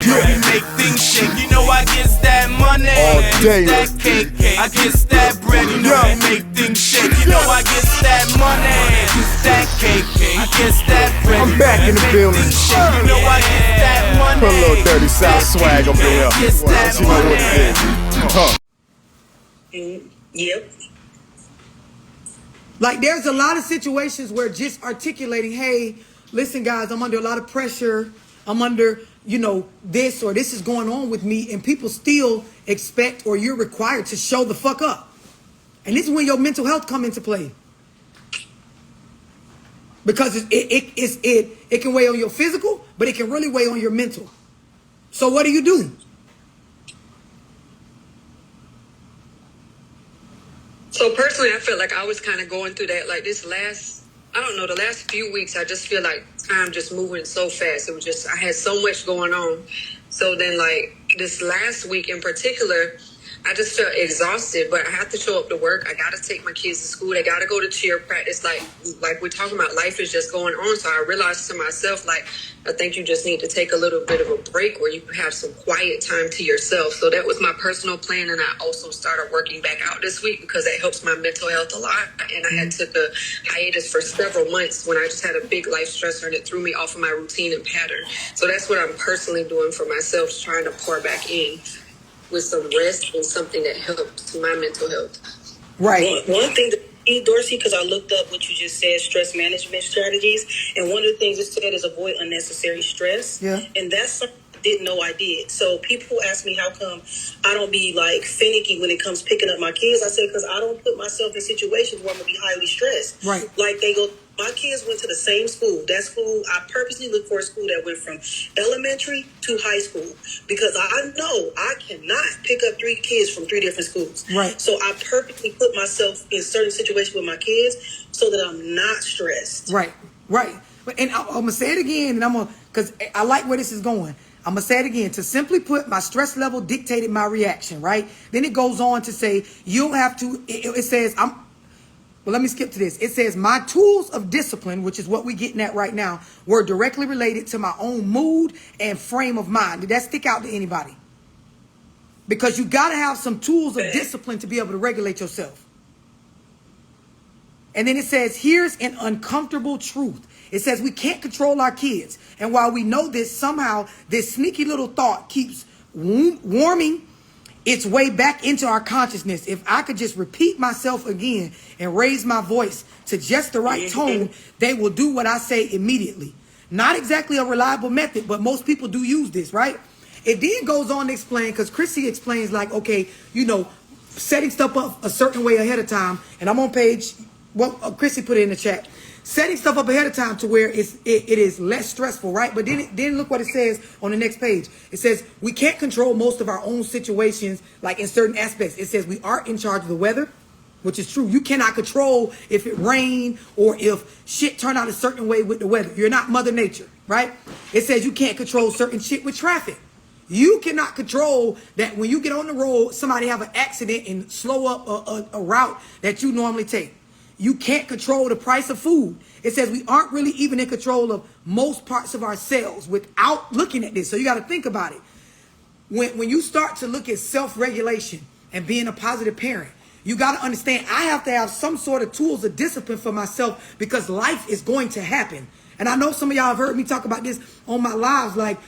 You know we make things shake. You know I get that money, all day. that cake, I get that bread. You know we make things shake. You know I get that money, that cake, I get that bread. I'm back in the building. You know I get that money. Put a little dirty South swag up in here. You know what it is. Yep. Like, there's a lot of situations where just articulating, hey, listen, guys, I'm under a lot of pressure. I'm under, you know, this or this is going on with me. And people still expect, or you're required to show the fuck up. And this is when your mental health come into play. Because it can weigh on your physical, but it can really weigh on your mental. So what do you do? So personally, I feel like I was kind of going through that, like the last few weeks, I just feel like time just moving so fast. It was just, I had so much going on. So then like this last week in particular, I just felt exhausted, but I have to show up to work. I got to take my kids to school. They got to go to cheer practice. Like we're talking about, life is just going on. So I realized to myself, like, I think you just need to take a little bit of a break where you have some quiet time to yourself. So that was my personal plan. And I also started working back out this week because that helps my mental health a lot. And I had took a hiatus for several months when I just had a big life stressor and it threw me off of my routine and pattern. So that's what I'm personally doing for myself, trying to pour back in with some rest and something that helps my mental health. Right. One thing that Dorsey, because I looked up what you just said, stress management strategies, and one of the things it said is avoid unnecessary stress. Yeah. And that's something I didn't know I did. So people ask me how come I don't be like finicky when it comes picking up my kids. I said, because I don't put myself in situations where I'm going to be highly stressed. Right. Like my kids went to the same school. That school, I purposely looked for a school that went from elementary to high school because I know I cannot pick up 3 kids from 3 different schools. Right. So I purposely put myself in certain situations with my kids so that I'm not stressed. Right. And I'm going to say it again, and because I like where this is going. I'm going to say it again. To simply put, my stress level dictated my reaction, right? Then it goes on to say, you have to, it says, well, let me skip to this. It says, my tools of discipline, which is what we're getting at right now, were directly related to my own mood and frame of mind. Did that stick out to anybody? Because you got to have some tools of discipline to be able to regulate yourself. And then it says, here's an uncomfortable truth. It says we can't control our kids. And while we know this, somehow this sneaky little thought keeps warming its way back into our consciousness. If I could just repeat myself again and raise my voice to just the right tone, they will do what I say immediately. Not exactly a reliable method, but most people do use this, right? It then goes on to explain, because Chrissy explains like, okay, you know, setting stuff up a certain way ahead of time. And I'm on page, Chrissy put it in the chat. Setting stuff up ahead of time to where it is less stressful, right? But then look what it says on the next page. It says we can't control most of our own situations, like in certain aspects. It says we are in charge of the weather, which is true. You cannot control if it rain or if shit turn out a certain way with the weather. You're not Mother Nature, right? It says you can't control certain shit with traffic. You cannot control that when you get on the road, somebody have an accident and slow up a route that you normally take. You can't control the price of food. It says we aren't really even in control of most parts of ourselves without looking at this. So you got to think about it. When you start to look at self-regulation and being a positive parent, you got to understand I have to have some sort of tools of discipline for myself because life is going to happen. And I know some of y'all have heard me talk about this on my lives. Like,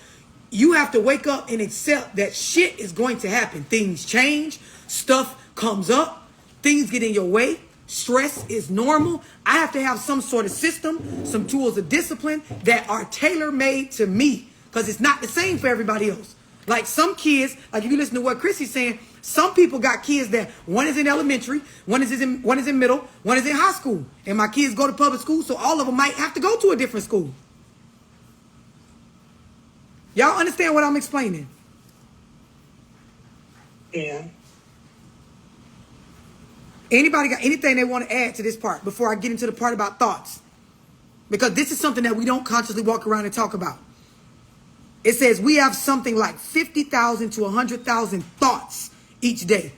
you have to wake up and accept that shit is going to happen. Things change. Stuff comes up. Things get in your way. Stress is normal. I have to have some sort of system, some tools of discipline that are tailor-made to me because it's not the same for everybody else. Like some kids, like if you listen to what Chrissy's saying, some people got kids that one is in elementary, one is in middle, one is in high school. And my kids go to public school, so all of them might have to go to a different school. Y'all understand what I'm explaining? Yeah. Anybody got anything they want to add to this part before I get into the part about thoughts? Because this is something that we don't consciously walk around and talk about. It says we have something like 50,000 to 100,000 thoughts each day.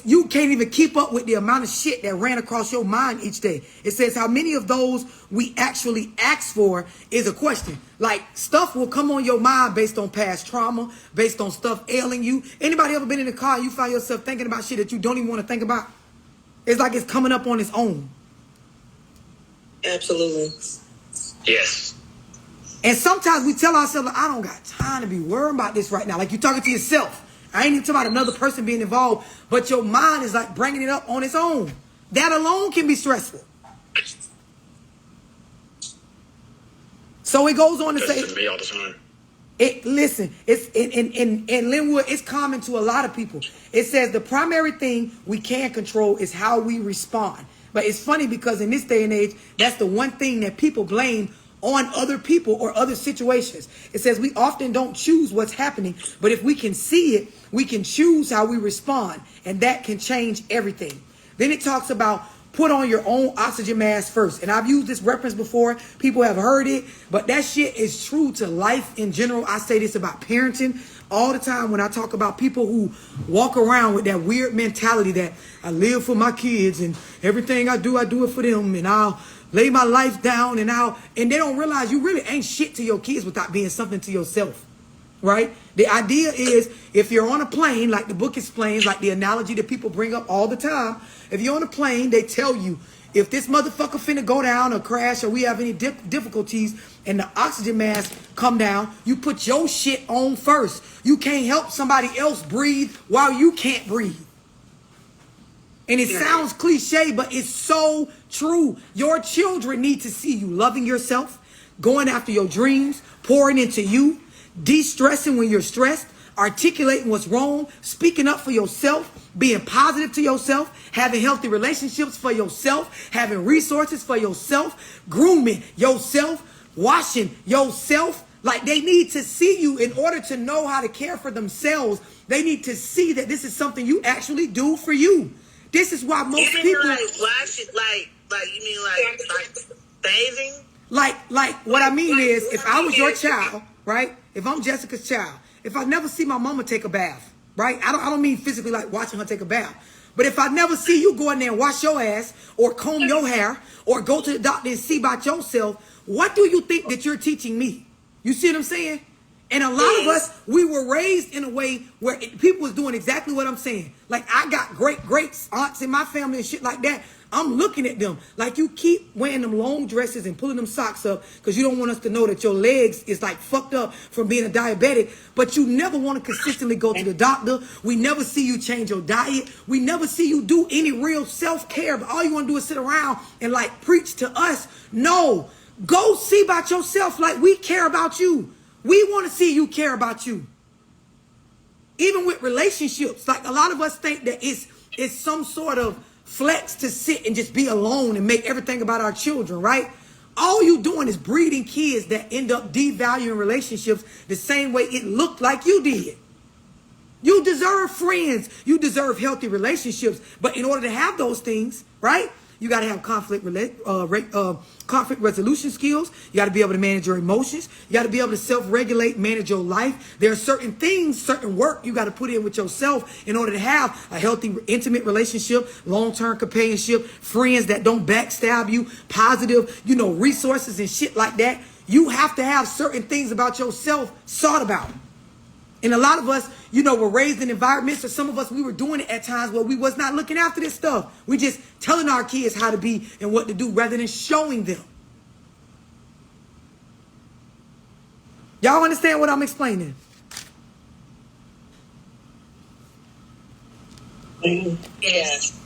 you can't even keep up with the amount of shit that ran across your mind each day. It says how many of those we actually ask for is a question. Like stuff will come on your mind based on past trauma, based on stuff ailing you. Anybody ever been in the car and you find yourself thinking about shit that you don't even want to think about? It's like it's coming up on its own. Absolutely. Yes. And sometimes we tell ourselves, I don't got time to be worrying about this right now. Like you're talking to yourself. I ain't even talking about another person being involved, but your mind is like bringing it up on its own. That alone can be stressful. So it goes on to say, to me all the time. Listen, it's in Linwood, it's common to a lot of people. It says the primary thing we can control is how we respond. But it's funny because in this day and age, that's the one thing that people blame on other people or other situations. It says we often don't choose what's happening, but if we can see it, we can choose how we respond, and that can change everything. Then it talks about put on your own oxygen mask first. And I've used this reference before. People have heard it, but that shit is true to life in general. I say this about parenting all the time when I talk about people who walk around with that weird mentality that I live for my kids and everything I do it for them, and I'll lay my life down and they don't realize you really ain't shit to your kids without being something to yourself, right? The idea is if you're on a plane, like the book explains, like the analogy that people bring up all the time, if you're on a plane, they tell you if this motherfucker finna go down or crash or we have any difficulties and the oxygen mask come down, you put your shit on first. You can't help somebody else breathe while you can't breathe. And it sounds cliche, but it's so true. Your children need to see you loving yourself, going after your dreams, pouring into you, de-stressing when you're stressed, articulating what's wrong, speaking up for yourself, being positive to yourself, having healthy relationships for yourself, having resources for yourself, grooming yourself, washing yourself. Like they need to see you in order to know how to care for themselves. They need to see that this is something you actually do for you. This is why most people like wash it, like you mean like bathing? Like what I mean is, if I was your child, right? If I'm Jessica's child, if I never see my mama take a bath, right? I don't mean physically like watching her take a bath, but if I never see you go in there and wash your ass or comb your hair or go to the doctor and see about yourself, what do you think that you're teaching me? You see what I'm saying? And a lot of us, we were raised in a way where people was doing exactly what I'm saying. Like I got great aunts in my family and shit like that. I'm looking at them like you keep wearing them long dresses and pulling them socks up because you don't want us to know that your legs is like fucked up from being a diabetic, but you never want to consistently go to the doctor. We never see you change your diet. We never see you do any real self-care, but all you want to do is sit around and like preach to us. No, go see about yourself like we care about you. We want to see you care about you. Even with relationships, like a lot of us think that it's some sort of flex to sit and just be alone and make everything about our children, right? All you doing is breeding kids that end up devaluing relationships the same way it looked like you did. You deserve friends. You deserve healthy relationships. But in order to have those things, right, you got to have conflict resolution skills. You got to be able to manage your emotions. You got to be able to self-regulate, manage your life. There are certain things, certain work you got to put in with yourself in order to have a healthy, intimate relationship, long-term companionship, friends that don't backstab you, positive, resources and shit like that. You have to have certain things about yourself sought about. And a lot of us, were raised in environments, or some of us, we were doing it at times where we was not looking after this stuff. We just telling our kids how to be and what to do rather than showing them. Y'all understand what I'm explaining? Yes.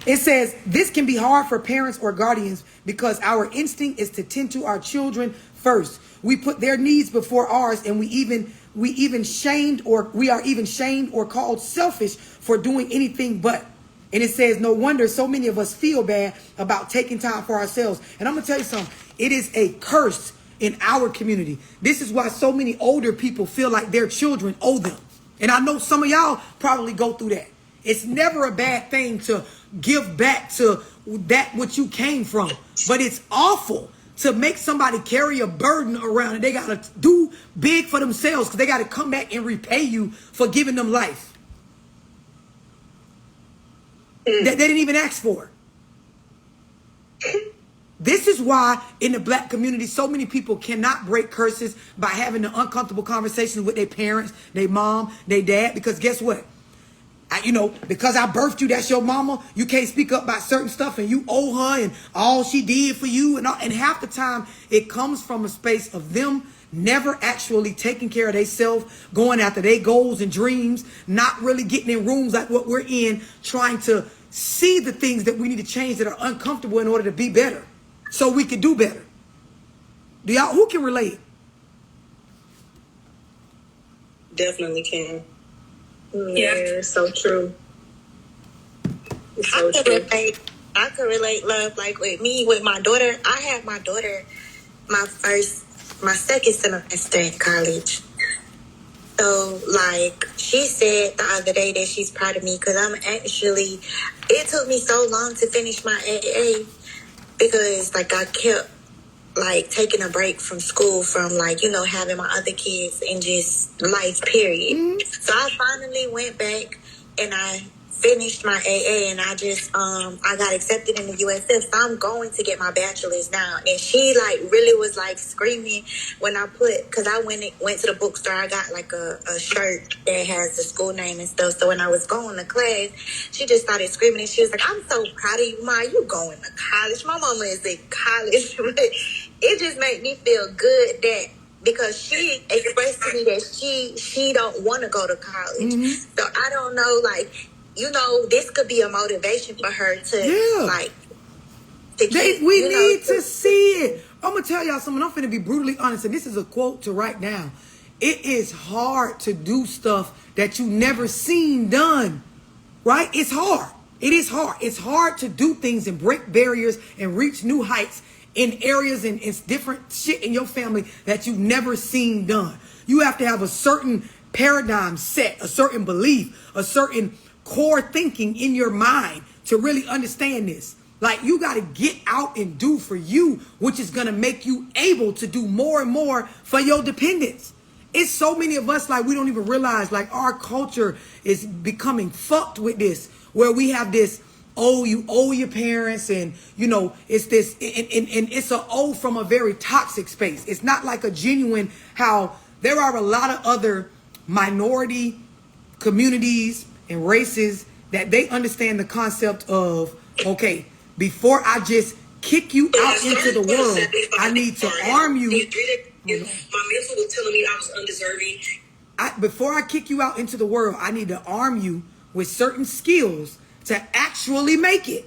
It says this can be hard for parents or guardians because our instinct is to tend to our children first. We put their needs before ours, and we are even shamed or called selfish for doing anything but. And it says no wonder so many of us feel bad about taking time for ourselves. And I'm gonna tell you something. It is a curse in our community. This is why so many older people feel like their children owe them. And I know some of y'all probably go through that. It's never a bad thing to give back to that what you came from, but it's awful to make somebody carry a burden around and they got to do big for themselves because they got to come back and repay you for giving them life. that they didn't even ask for. This is why in the black community, so many people cannot break curses by having the uncomfortable conversations with their parents, their mom, their dad. Because guess what? Because I birthed you, that's your mama. You can't speak up about certain stuff, and you owe her and all she did for you. And half the time, it comes from a space of them never actually taking care of themselves, going after their goals and dreams, not really getting in rooms like what we're in, trying to see the things that we need to change that are uncomfortable in order to be better, so we can do better. Who can relate? Definitely can. Yeah, so true. So true. I could relate, love, like with me, with my daughter. I had my daughter my second semester in college. So, like, she said the other day that she's proud of me because it took me so long to finish my AA because, like, I kept, like, taking a break from school from, like, having my other kids and just life, period. Mm-hmm. So I finally went back and I finished my AA and I got accepted in the USF. So I'm going to get my bachelor's now. And she, like, really was, like, screaming when because I went to the bookstore. I got, like, a shirt that has the school name and stuff. So when I was going to class, she just started screaming and she was like, I'm so proud of you, Ma. You going to college. My mama is in college. But it just made me feel good that because she expressed to me that she don't want to go to college. Mm-hmm. So I don't know, like, this could be a motivation for her to, like, we need to see it. I'm going to tell y'all something. I'm going to be brutally honest, and this is a quote to write down. It is hard to do stuff that you never seen done, right? It's hard. It is hard. It's hard to do things and break barriers and reach new heights in areas and it's different shit in your family that you've never seen done. You have to have a certain paradigm set, a certain belief, a certain core thinking in your mind to really understand this. Like, you got to get out and do for you, which is going to make you able to do more and more for your dependents. It's so many of us, like, we don't even realize, like, our culture is becoming fucked with this, where we have this, you owe your parents, and, it's this, and it's an owe from a very toxic space. It's not like a genuine, how there are a lot of other minority communities and races that they understand the concept of, okay, before I just kick you out into the world, I need to arm you. My mentor was telling me I was undeserving. Before I kick you out into the world, I need to arm you with certain skills to actually make it.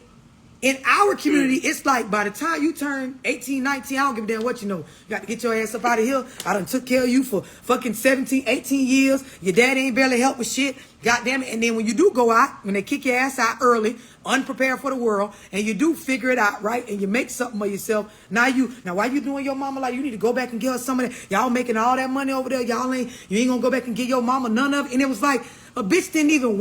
In our community, it's like by the time you turn 18, 19, I don't give a damn what you know. You got to get your ass up out of here. I done took care of you for fucking 17, 18 years. Your dad ain't barely helped with shit. God damn it. And then when you do go out, when they kick your ass out early, unprepared for the world, and you do figure it out, right? And you make something of yourself. Now why you doing your mama like you need to go back and give her some of that? Y'all making all that money over there. You ain't gonna go back and give your mama none of it. And it was like, a bitch didn't even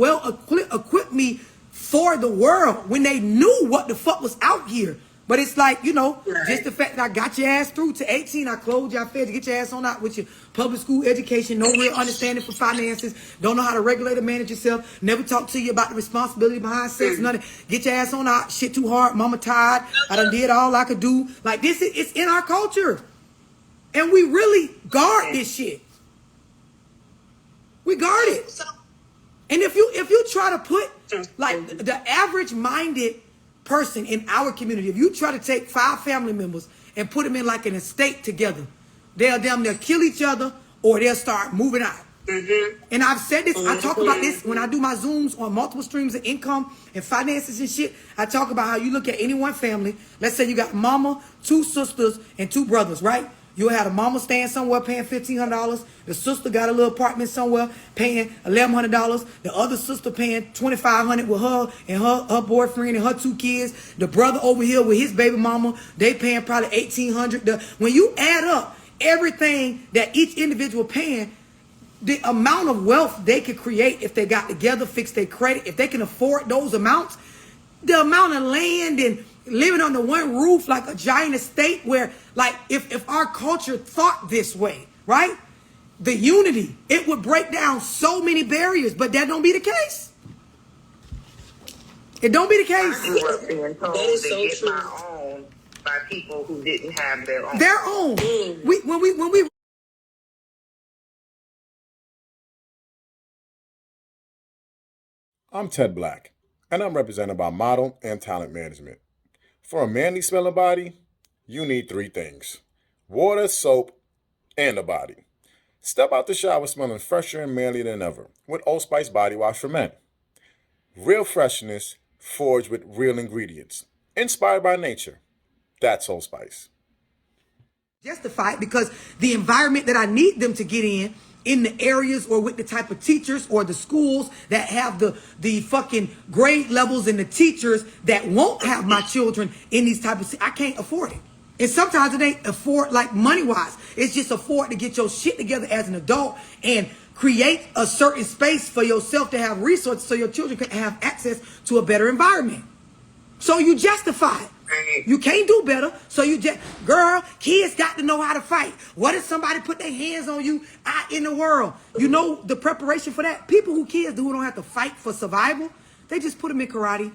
equip me for the world when they knew what the fuck was out here. But it's like, just the fact that I got your ass through to 18, I closed your fed to get your ass on out with your public school education, no real understanding for finances, don't know how to regulate or manage yourself, never talk to you about the responsibility behind sex, nothing. Get your ass on out, shit too hard, mama tired, I done did all I could do. Like, it's in our culture. And we really guard this shit. We guard it. And if you try to put, like, the average minded person in our community, if you try to take 5 family members and put them in like an estate together, they'll kill each other or they'll start moving out. Mm-hmm. And I've said this, I talk about this when I do my Zooms on multiple streams of income and finances and shit. I talk about how you look at any one family. Let's say you got mama, 2 sisters, and 2 brothers, right? You'll have a mama staying somewhere paying $1,500. The sister got a little apartment somewhere paying $1,100. The other sister paying $2,500 with her and her boyfriend and her 2 kids. The brother over here with his baby mama, they paying probably $1,800. When you add up everything that each individual paying, the amount of wealth they could create if they got together, fix their credit, if they can afford those amounts, the amount of land and living under one roof like a giant estate where, like, if our culture thought this way, right? The unity, it would break down so many barriers, but that don't be the case. It don't be the I case. grew up being told That is to so get true. my own by people who didn't have their own. Their own. When we I'm Ted Black, and I'm represented by Model and Talent Management. For a manly smelling body, you need 3 things: water, soap, and a body. Step out the shower smelling fresher and manlier than ever with Old Spice Body Wash for Men. Real freshness forged with real ingredients, inspired by nature. That's Old Spice. justify it because the environment that I need them to get in the areas or with the type of teachers or the schools that have the fucking grade levels and the teachers that won't have my children in these type of, I can't afford it. And sometimes it ain't afford like money wise. It's just afford to get your shit together as an adult and create a certain space for yourself to have resources so your children can have access to a better environment. So you justify it. You can't do better. So you just, girl, kids got to know how to fight. What if somebody put their hands on you out in the world? You know the preparation for that? People who kids who don't have to fight for survival, they just put them in karate.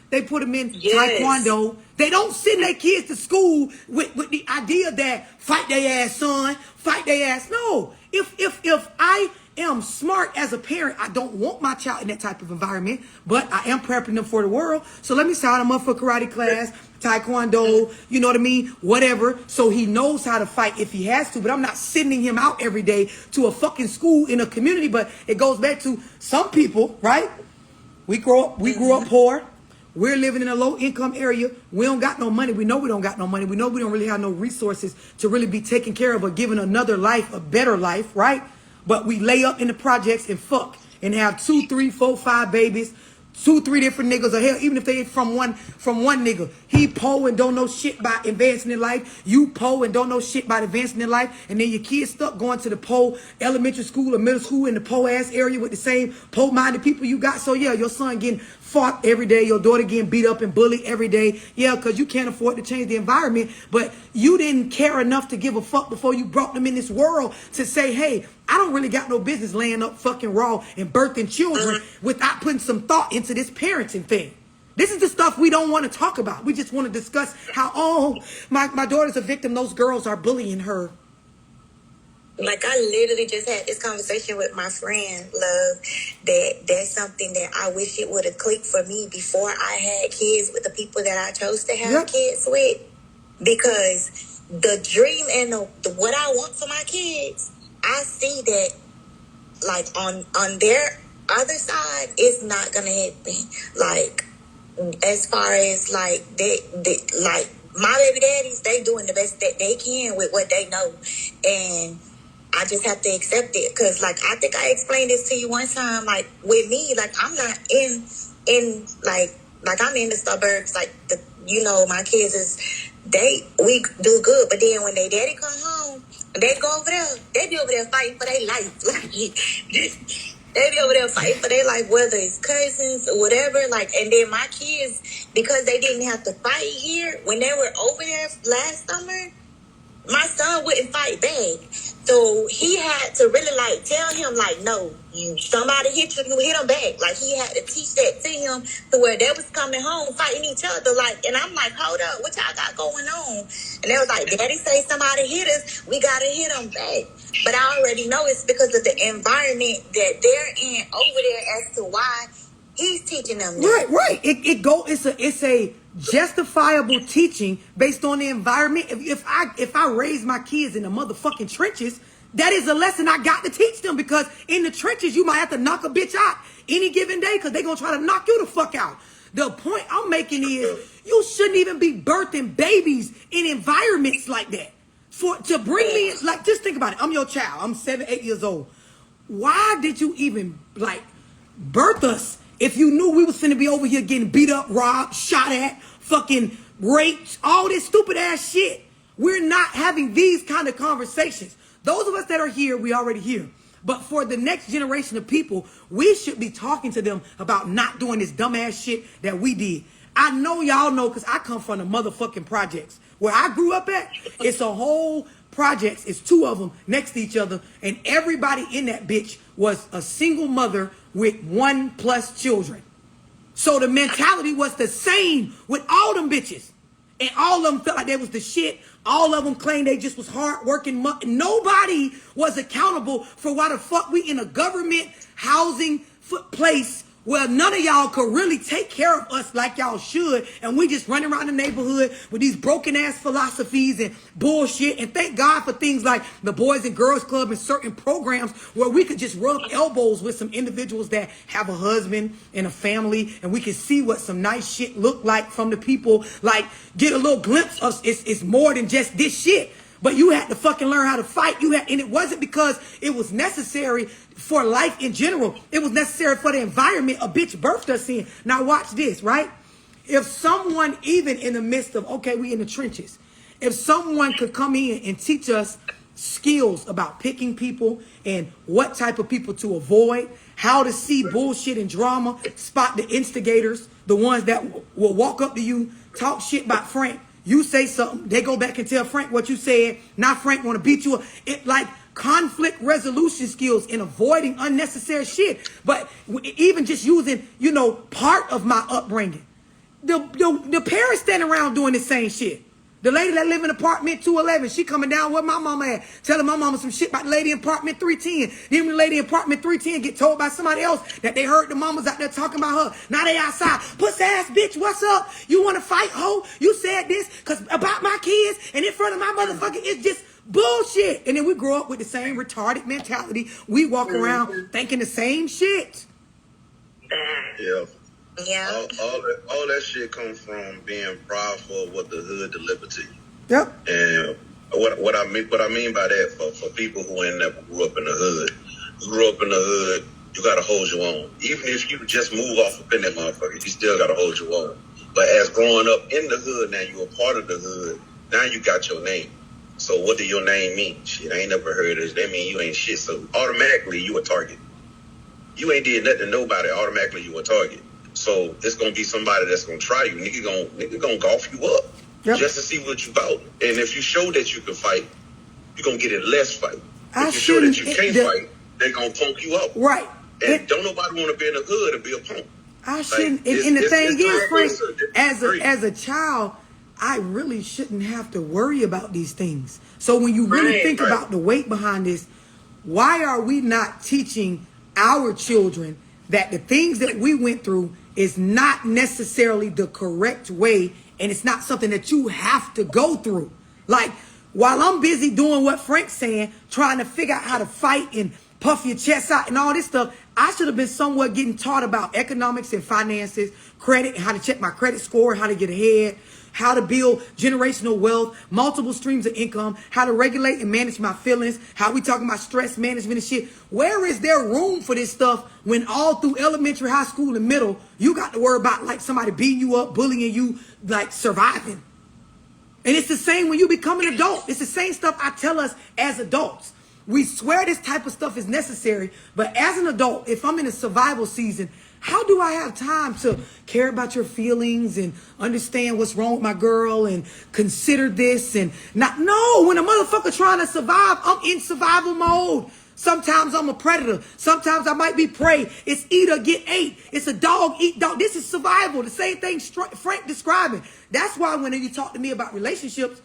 They put them in taekwondo. They don't send their kids to school with the idea that fight their ass, son, fight their ass. No. If I am smart as a parent, I don't want my child in that type of environment, but I am prepping them for the world. So let me sign him up for karate class, taekwondo, you know what I mean? Whatever. So he knows how to fight if he has to, but I'm not sending him out every day to a fucking school in a community. But it goes back to some people, right? We grew up poor. We're living in a low income area. We don't got no money. We know we don't got no money. We know we don't really have no resources to really be taken care of or giving another life, a better life, right? But we lay up in the projects and fuck and have 2, 3, 4, 5 babies, 2, 3 different niggas, or hell, even if they from one nigga. He po and don't know shit about advancing in life. You po and don't know shit about advancing in life. And then your kids stuck going to the po elementary school or middle school in the po ass area with the same po minded people you got. So yeah, your son getting fought every day, your daughter getting beat up and bullied every day. Yeah, because you can't afford to change the environment, but you didn't care enough to give a fuck before you brought them in this world to say, hey, I don't really got no business laying up fucking raw and birthing children without putting some thought into this parenting thing. This is the stuff we don't want to talk about. We just want to discuss how, oh, my daughter's a victim. Those girls are bullying her. Like, I literally just had this conversation with my friend, Love, that's something that I wish it would have clicked for me before I had kids with the people that I chose to have kids with. Because the dream and the what I want for my kids, I see that, like, on their other side, it's not going to happen. Like, as far as, like, they like, my baby daddies, they doing the best that they can with what they know. And I just have to accept it. Because, like, I think I explained this to you one time. Like, with me, like, I'm not in like I'm in the suburbs. Like, my kids we do good. But then when they daddy come home, they go over there. They be over there fighting for their life. Like, they be over there fighting for their life, whether it's cousins or whatever. Like, and then my kids, because they didn't have to fight here, when they were over there last summer, my son wouldn't fight back. So he had to really, like, tell him, like, no, somebody hit you hit him back. Like, he had to teach that to him to where they was coming home fighting each other. Like, and I'm like, hold up, what y'all got going on? And they was like, Daddy say somebody hit us, we got to hit them back. But I already know it's because of the environment that they're in over there as to why he's teaching them that. Right. It's a justifiable teaching based on the environment. If I raise my kids in the motherfucking trenches, that is a lesson I got to teach them, because in the trenches you might have to knock a bitch out any given day because they're gonna try to knock you the fuck out. The point I'm making is you shouldn't even be birthing babies in environments like that. To bring me, like, just think about it. I'm your child. I'm 7, 8 years old. Why did you even, like, birth us if you knew we was finna be over here getting beat up, robbed, shot at, fucking raped, all this stupid ass shit? We're not having these kind of conversations. Those of us that are here, we already here. But for the next generation of people, we should be talking to them about not doing this dumbass shit that we did. I know y'all know, because I come from the motherfucking projects. Where I grew up at, it's a whole projects. It's 2 of them next to each other. And everybody in that bitch was a single mother with 1+ children. So the mentality was the same with all them bitches. And all of them felt like they was the shit. All of them claimed they just was hard working. Nobody was accountable for why the fuck we in a government housing place where none of y'all could really take care of us like y'all should. And we just running around the neighborhood with these broken ass philosophies and bullshit. And thank God for things like the Boys and Girls Club and certain programs where we could just rub elbows with some individuals that have a husband and a family. And we can see what some nice shit look like from the people. Like get a little glimpse of it's more than just this shit. But you had to fucking learn how to fight. And it wasn't because it was necessary for life in general. It was necessary for the environment a bitch birthed us in. Now watch this, right? If someone, even in the midst of, okay, we in the trenches, if someone could come in and teach us skills about picking people and what type of people to avoid, how to see bullshit and drama, spot the instigators, the ones that will walk up to you, talk shit about Frank. You say something, they go back and tell Frank what you said. Now Frank want to beat you up. It like conflict resolution skills and avoiding unnecessary shit. But even just using, part of my upbringing. The parents standing around doing the same shit. The lady that live in apartment 211, she coming down where my mama at, telling my mama some shit about the lady in apartment 310. Then when the lady in apartment 310 get told by somebody else that they heard the mamas out there talking about her. Now they outside. Pussy ass bitch, what's up? You want to fight, ho? You said this because about my kids and in front of my motherfucker. It's just bullshit. And then we grow up with the same retarded mentality. We walk around thinking the same shit. Yeah. Yeah. All that shit comes from being proud for what the hood delivered to you. Yep. And what I mean by that for people who ain't never grew up in the hood, you gotta hold your own. Even if you just move off up in that motherfucker, you still gotta hold your own. But as growing up in the hood, now you're a part of the hood. Now you got your name. So what do your name mean? Shit, I ain't never heard of it. That mean you ain't shit. So automatically you a target. You ain't did nothing to nobody. Automatically you a target. So it's gonna be somebody that's gonna try you. Nigga gonna golf you up just to see what you about. And if you show that you can fight, you're gonna get in less fight. If you show that you can't fight, they're gonna punk you up. Right. And don't nobody want to be in the hood and be a punk. I shouldn't. And the thing is, Frank, as a child, I really shouldn't have to worry about these things. So when you really think about the weight behind this, why are we not teaching our children that the things that we went through is not necessarily the correct way, and it's not something that you have to go through? Like, while I'm busy doing what Frank's saying, trying to figure out how to fight and puff your chest out and all this stuff, I should have been somewhere getting taught about economics and finances, credit, how to check my credit score, how to get ahead, how to build generational wealth, multiple streams of income, how to regulate and manage my feelings, how we talking about stress management and shit. Where is there room for this stuff when all through elementary, high school, and middle, you got to worry about like somebody beating you up, bullying you, like surviving? And it's the same when you become an adult. It's the same stuff I tell us as adults. We swear this type of stuff is necessary, but as an adult, if I'm in a survival season, how do I have time to care about your feelings and understand what's wrong with my girl and consider this and not? No, when a motherfucker trying to survive, I'm in survival mode. Sometimes I'm a predator. Sometimes I might be prey. It's eat or get ate. It's a dog eat dog. This is survival. The same thing Frank describing. That's why when you talk to me about relationships,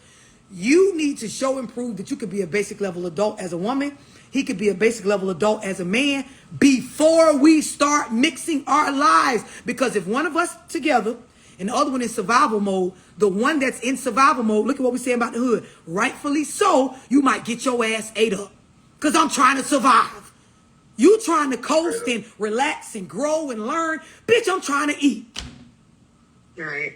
you need to show and prove that you could be a basic level adult as a woman. He could be a basic level adult as a man before we start mixing our lives. Because if one of us together and the other one in survival mode, the one that's in survival mode, look at what we're saying about the hood. Rightfully so, you might get your ass ate up. Because I'm trying to survive. You trying to coast and relax and grow and learn. Bitch, I'm trying to eat. Right.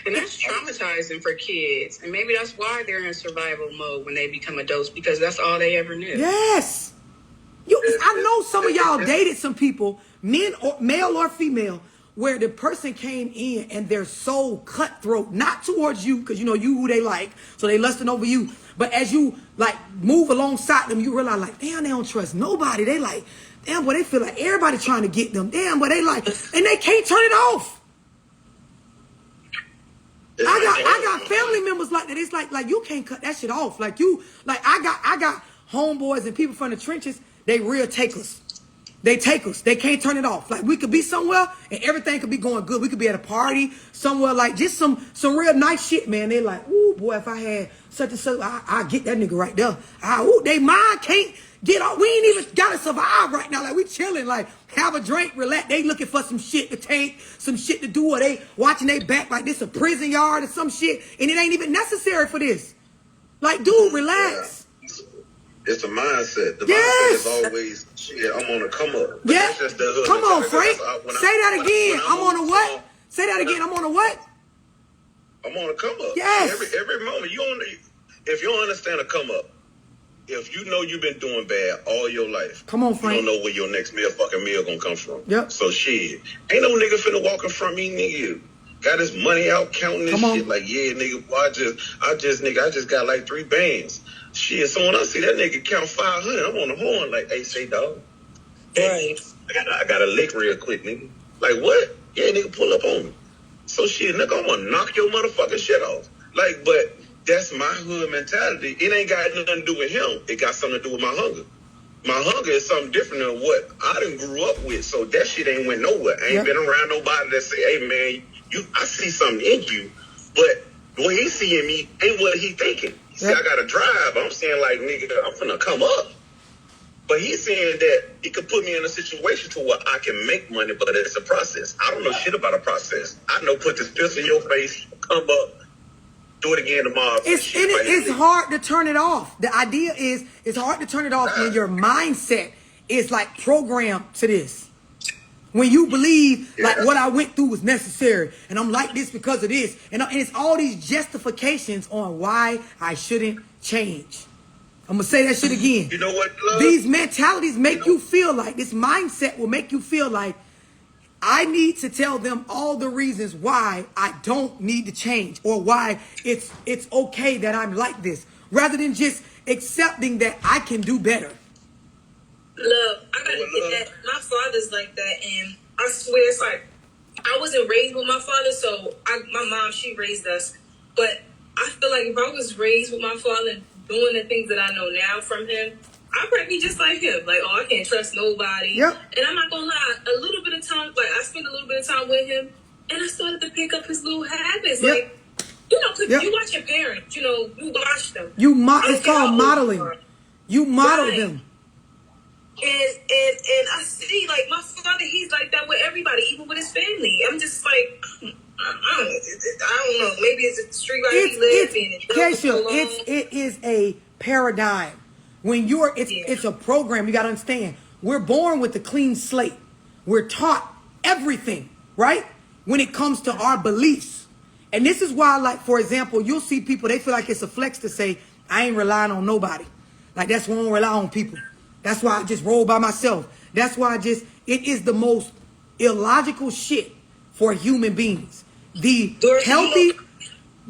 And that's traumatizing for kids. And maybe that's why they're in survival mode when they become adults, because that's all they ever knew. Yes. I know some of y'all dated some people, men or male or female, where the person came in and they're so cutthroat, not towards you, because you know you who they like, so they lusting over you. But as you like move alongside them, you realize like, damn, they don't trust nobody. They like, damn, boy, they feel like everybody trying to get them. Damn, but they like, and they can't turn it off. I got family members like that. It's like you can't cut that shit off. Like I got homeboys and people from the trenches. They real takers. They take us. They can't turn it off. Like we could be somewhere and everything could be going good. We could be at a party somewhere, like just some real nice shit, man. They like, ooh, boy, if I had such and such, I get that nigga right there. Ooh, they mind can't get off. We ain't even gotta survive right now. Like we chilling, like have a drink, relax. They looking for some shit to take, some shit to do, or they watching they back like this a prison yard or some shit, and it ain't even necessary for this. Like, dude, relax. Yeah. It's a mindset. The Yes. mindset is always, shit, I'm on a come up. But Yeah. that's just the hood Come on, mentality. Frank. When Say that again. when I'm on a what? on- Say that again. I'm on a what? I'm on a come up. Yes. Every moment. If you don't understand a come up, if you know you've been doing bad all your life, Come on, Frank. you don't know where your next meal gonna come from. Yep. So shit. Ain't no nigga finna walk in front of me, nigga. Got his money out counting this Come on. shit like, yeah, nigga, boy, I just got like 3 bands. Shit, so when I see that nigga count 500, I'm on the horn like, hey, say dog. Right. I got a lick real quick, nigga. Like what? Yeah, nigga, pull up on me. So shit, nigga, I'm gonna knock your motherfucking shit off. Like, but that's my hood mentality. It ain't got nothing to do with him. It got something to do with my hunger. My hunger is something different than what I done grew up with. So that shit ain't went nowhere. I ain't been around nobody that say, hey man, I see something in you, but the way he seeing me ain't what he thinking. He see, I got to drive. I'm saying like, nigga, I'm finna come up. But he's saying that he could put me in a situation to where I can make money, but it's a process. I don't know shit about a process. I know put this pistol in your face, come up, do it again tomorrow. It's hard to turn it off. The idea is it's hard to turn it off when your mindset is like programmed to this. When you believe like what I went through was necessary and I'm like this because of this. And it's all these justifications on why I shouldn't change. I'm going to say that shit again. You know what, love? These mentalities make you feel like, this mindset will make you feel like I need to tell them all the reasons why I don't need to change or why it's okay that I'm like this, rather than just accepting that I can do better. Love, I gotta get that. My father's like that, and I swear it's like I wasn't raised with my father, so my mom, she raised us. But I feel like if I was raised with my father doing the things that I know now from him, I'd probably be just like him. Like, oh, I can't trust nobody. Yep. And I'm not gonna lie, a little bit of time, like I spent a little bit of time with him, and I started to pick up his little habits. Yep. Like, you know, cause you watch your parents, you know, you watch them. It's called modeling. You model them. And I see, like, my father, he's like that with everybody, even with his family. I'm just like, I don't know. Maybe it's the street where he lives in. Keisha, it is a paradigm. When it's a program, you got to understand. We're born with a clean slate. We're taught everything, right? When it comes to our beliefs. And this is why, like, for example, you'll see people, they feel like it's a flex to say, I ain't relying on nobody. Like, that's why I don't rely on people. That's why I just roll by myself. That's why it is the most illogical shit for human beings. The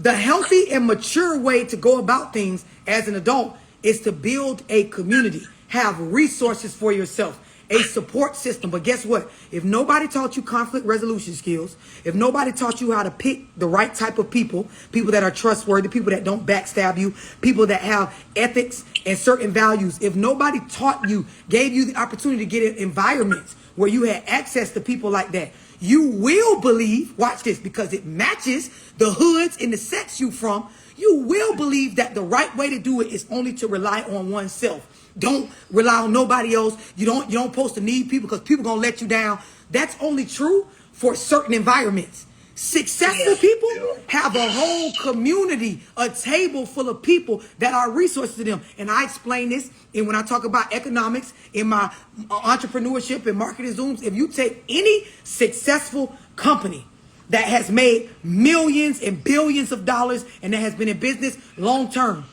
healthy and mature way to go about things as an adult is to build a community, have resources for yourself, a support system. But guess what? If nobody taught you conflict resolution skills, if nobody taught you how to pick the right type of people that are trustworthy, people that don't backstab you, people that have ethics and certain values, if nobody taught you, gave you the opportunity to get in environments where you had access to people like that, you will believe, watch this, because it matches the hoods and the sets you from, you will believe that the right way to do it is only to rely on oneself. Don't rely on nobody else. You don't supposed to need people because people gonna let you down. That's only true for certain environments. Successful people have a whole community, a table full of people that are resources to them. And I explain this when I talk about economics in my entrepreneurship and marketing Zooms. If you take any successful company that has made millions and billions of dollars and that has been in business long term,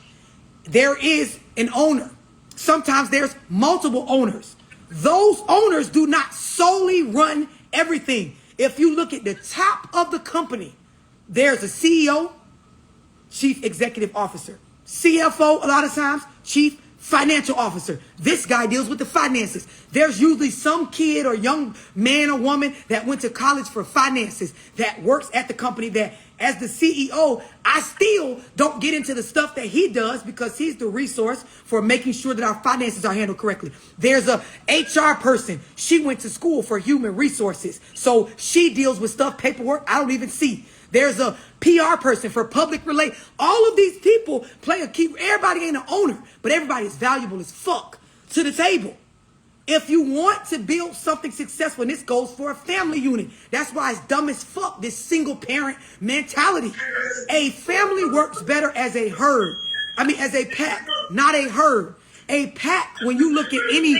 there is an owner. Sometimes there's multiple owners. Those owners do not solely run everything. If you look at the top of the company, there's a CEO, chief executive officer, CFO, a lot of times, chief financial officer. This guy deals with the finances. There's usually some kid or young man or woman that went to college for finances that works at the company that, as the CEO, I still don't get into the stuff that he does because he's the resource for making sure that our finances are handled correctly. There's a HR person. She went to school for human resources. So she deals with stuff, paperwork, I don't even see. There's a PR person for public relations. All of these people play a key. Everybody ain't an owner, but everybody is valuable as fuck to the table. If you want to build something successful, and this goes for a family unit, that's why it's dumb as fuck, this single parent mentality. A family works better as a herd. As a pack, not a herd. A pack, when you look at any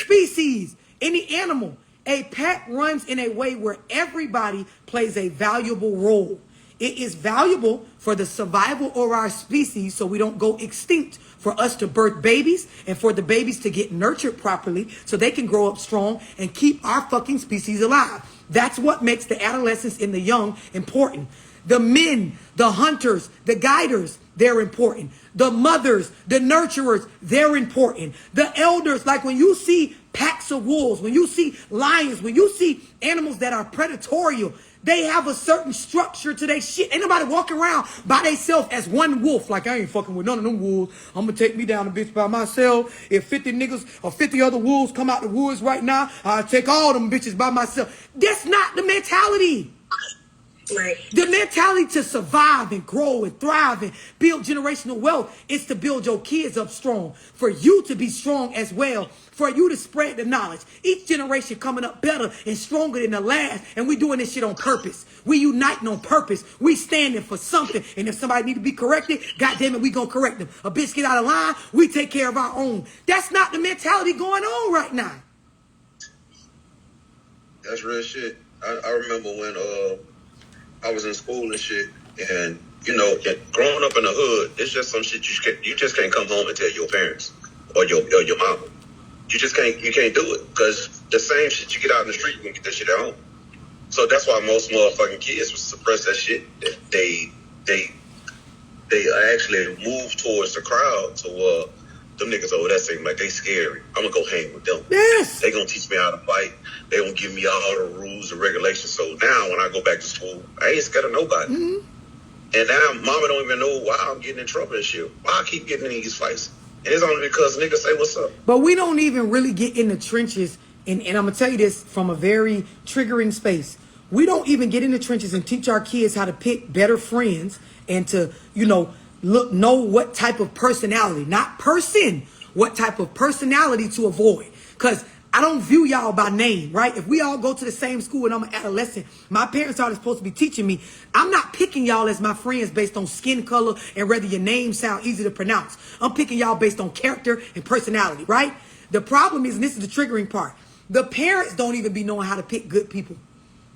species, any animal, a pack runs in a way where everybody plays a valuable role. It is valuable for the survival of our species so we don't go extinct, for us to birth babies and for the babies to get nurtured properly so they can grow up strong and keep our fucking species alive. That's what makes the adolescents and the young important. The men, the hunters, the guiders, they're important. The mothers, the nurturers, they're important. The elders, like when you see packs of wolves, when you see lions, when you see animals that are predatory, they have a certain structure to their shit. Ain't nobody walking around by themselves as one wolf. Like, I ain't fucking with none of them wolves. I'm gonna take me down the bitch by myself. If 50 niggas or 50 other wolves come out the woods right now, I'll take all them bitches by myself. That's not the mentality. Right. The mentality to survive and grow and thrive and build generational wealth is to build your kids up strong. For you to be strong as well. For you to spread the knowledge. Each generation coming up better and stronger than the last. And we doing this shit on purpose. We uniting on purpose. We standing for something. And if somebody need to be corrected, goddamn it, we gonna correct them. A bitch get out of line, we take care of our own. That's not the mentality going on right now. That's real shit. I remember when I was in school and shit, and growing up in the hood, it's just some shit you just can't come home and tell your parents or your mama. You can't do it because the same shit you get out in the street, you can get that shit at home. So that's why most motherfucking kids would suppress that shit. They actually move towards the crowd. So them niggas over there seem like they scary. I'm gonna go hang with them. Yes. They gonna teach me how to fight. They gonna give me all the rules and regulations. So now when I go back to school, I ain't scared of nobody. Mm-hmm. And now mama don't even know why I'm getting in trouble and shit. Why I keep getting in these fights. And it's only because niggas say what's up. But we don't even really get in the trenches. And I'm going to tell you this from a very triggering space. We don't even get in the trenches and teach our kids how to pick better friends and to, know what type of personality, not person, what type of personality to avoid. Because I don't view y'all by name, right? If we all go to the same school and I'm an adolescent, my parents are supposed to be teaching me. I'm not picking y'all as my friends based on skin color and whether your name sound easy to pronounce. I'm picking y'all based on character and personality, right? The problem is, and this is the triggering part, the parents don't even be knowing how to pick good people.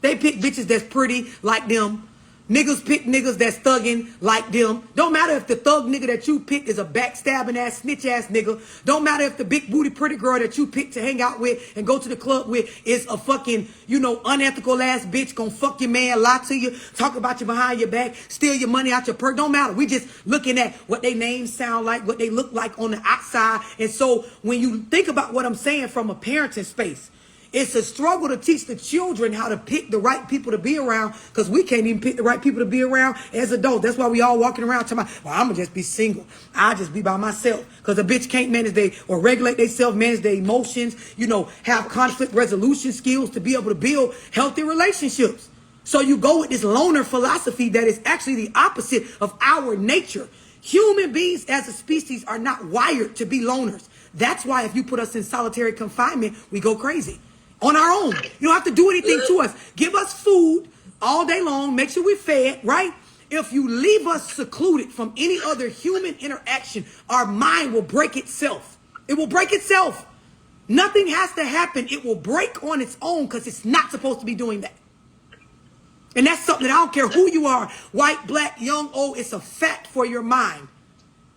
They pick bitches that's pretty like them. Niggas pick niggas that's thugging like them. Don't matter if the thug nigga that you pick is a backstabbing ass, snitch ass nigga. Don't matter if the big booty pretty girl that you pick to hang out with and go to the club with is a fucking, unethical ass bitch gonna fuck your man, lie to you, talk about you behind your back, steal your money out your purse. Don't matter. We just looking at what they names sound like, what they look like on the outside. And so when you think about what I'm saying from a parenting space, it's a struggle to teach the children how to pick the right people to be around because we can't even pick the right people to be around as adults. That's why we all walking around talking about, well, I'm going to just be single. I'll just be by myself because a bitch can't regulate themselves, manage their emotions, have conflict resolution skills to be able to build healthy relationships. So you go with this loner philosophy that is actually the opposite of our nature. Human beings as a species are not wired to be loners. That's why if you put us in solitary confinement, we go crazy. On our own. You don't have to do anything to us. Give us food all day long. Make sure we're fed, right? If you leave us secluded from any other human interaction, our mind will break itself. It will break itself. Nothing has to happen. It will break on its own because it's not supposed to be doing that. And that's something that I don't care who you are, white, black, young, old, it's a fact for your mind.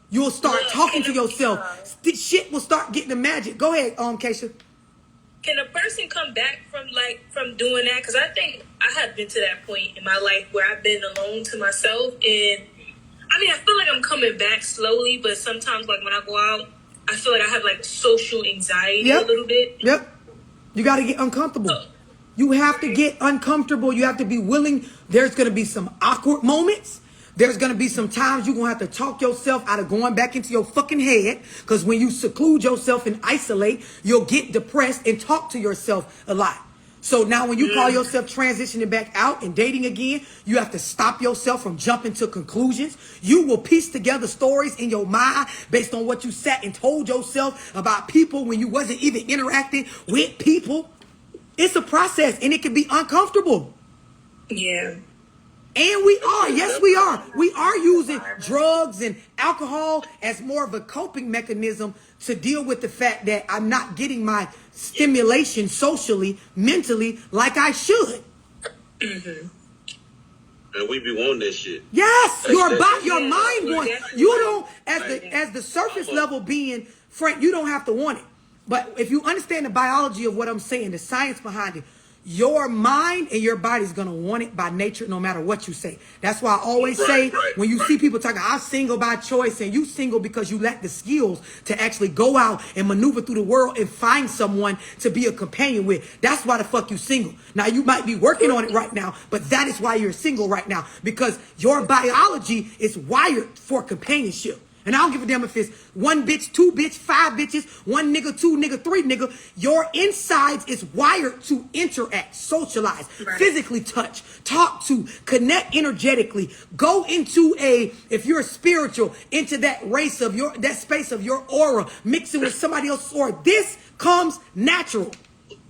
You'll start talking to yourself. Shit will start getting the magic. Go ahead, Keisha. Can a person come back from doing that? Because I think I have been to that point in my life where I've been alone to myself. And I feel like I'm coming back slowly, but sometimes like when I go out I feel like I have like social anxiety Yep. a little bit. Yep. You got to get uncomfortable. You have to get uncomfortable. You have to be willing. There's going to be some awkward moments. There's going to be some times you're going to have to talk yourself out of going back into your fucking head. Because when you seclude yourself and isolate, you'll get depressed and talk to yourself a lot. So now when you call yourself transitioning back out and dating again, you have to stop yourself from jumping to conclusions. You will piece together stories in your mind based on what you sat and told yourself about people when you wasn't even interacting with people. It's a process and it can be uncomfortable. Yeah. And we are. Yes, we are. We are using drugs and alcohol as more of a coping mechanism to deal with the fact that I'm not getting my stimulation socially, mentally, like I should. And we be wanting this shit. Yes, your mind wants. You don't, as the surface level being, Frank, you don't have to want it. But if you understand the biology of what I'm saying, the science behind it, your mind and your body's going to want it by nature no matter what you say. That's why I always say when you see people talking, I'm single by choice, and you single because you lack the skills to actually go out and maneuver through the world and find someone to be a companion with. That's why the fuck you single. Now, you might be working on it right now, but that is why you're single right now, because your biology is wired for companionship. And I don't give a damn if it's 1 bitch, 2 bitch, 5 bitches, 1 nigga, 2 nigga, 3 nigga. Your insides is wired to interact, socialize, physically touch, talk to, connect energetically, go into if you're spiritual, into that race of that space of your aura, mixing with somebody else's aura. This comes natural.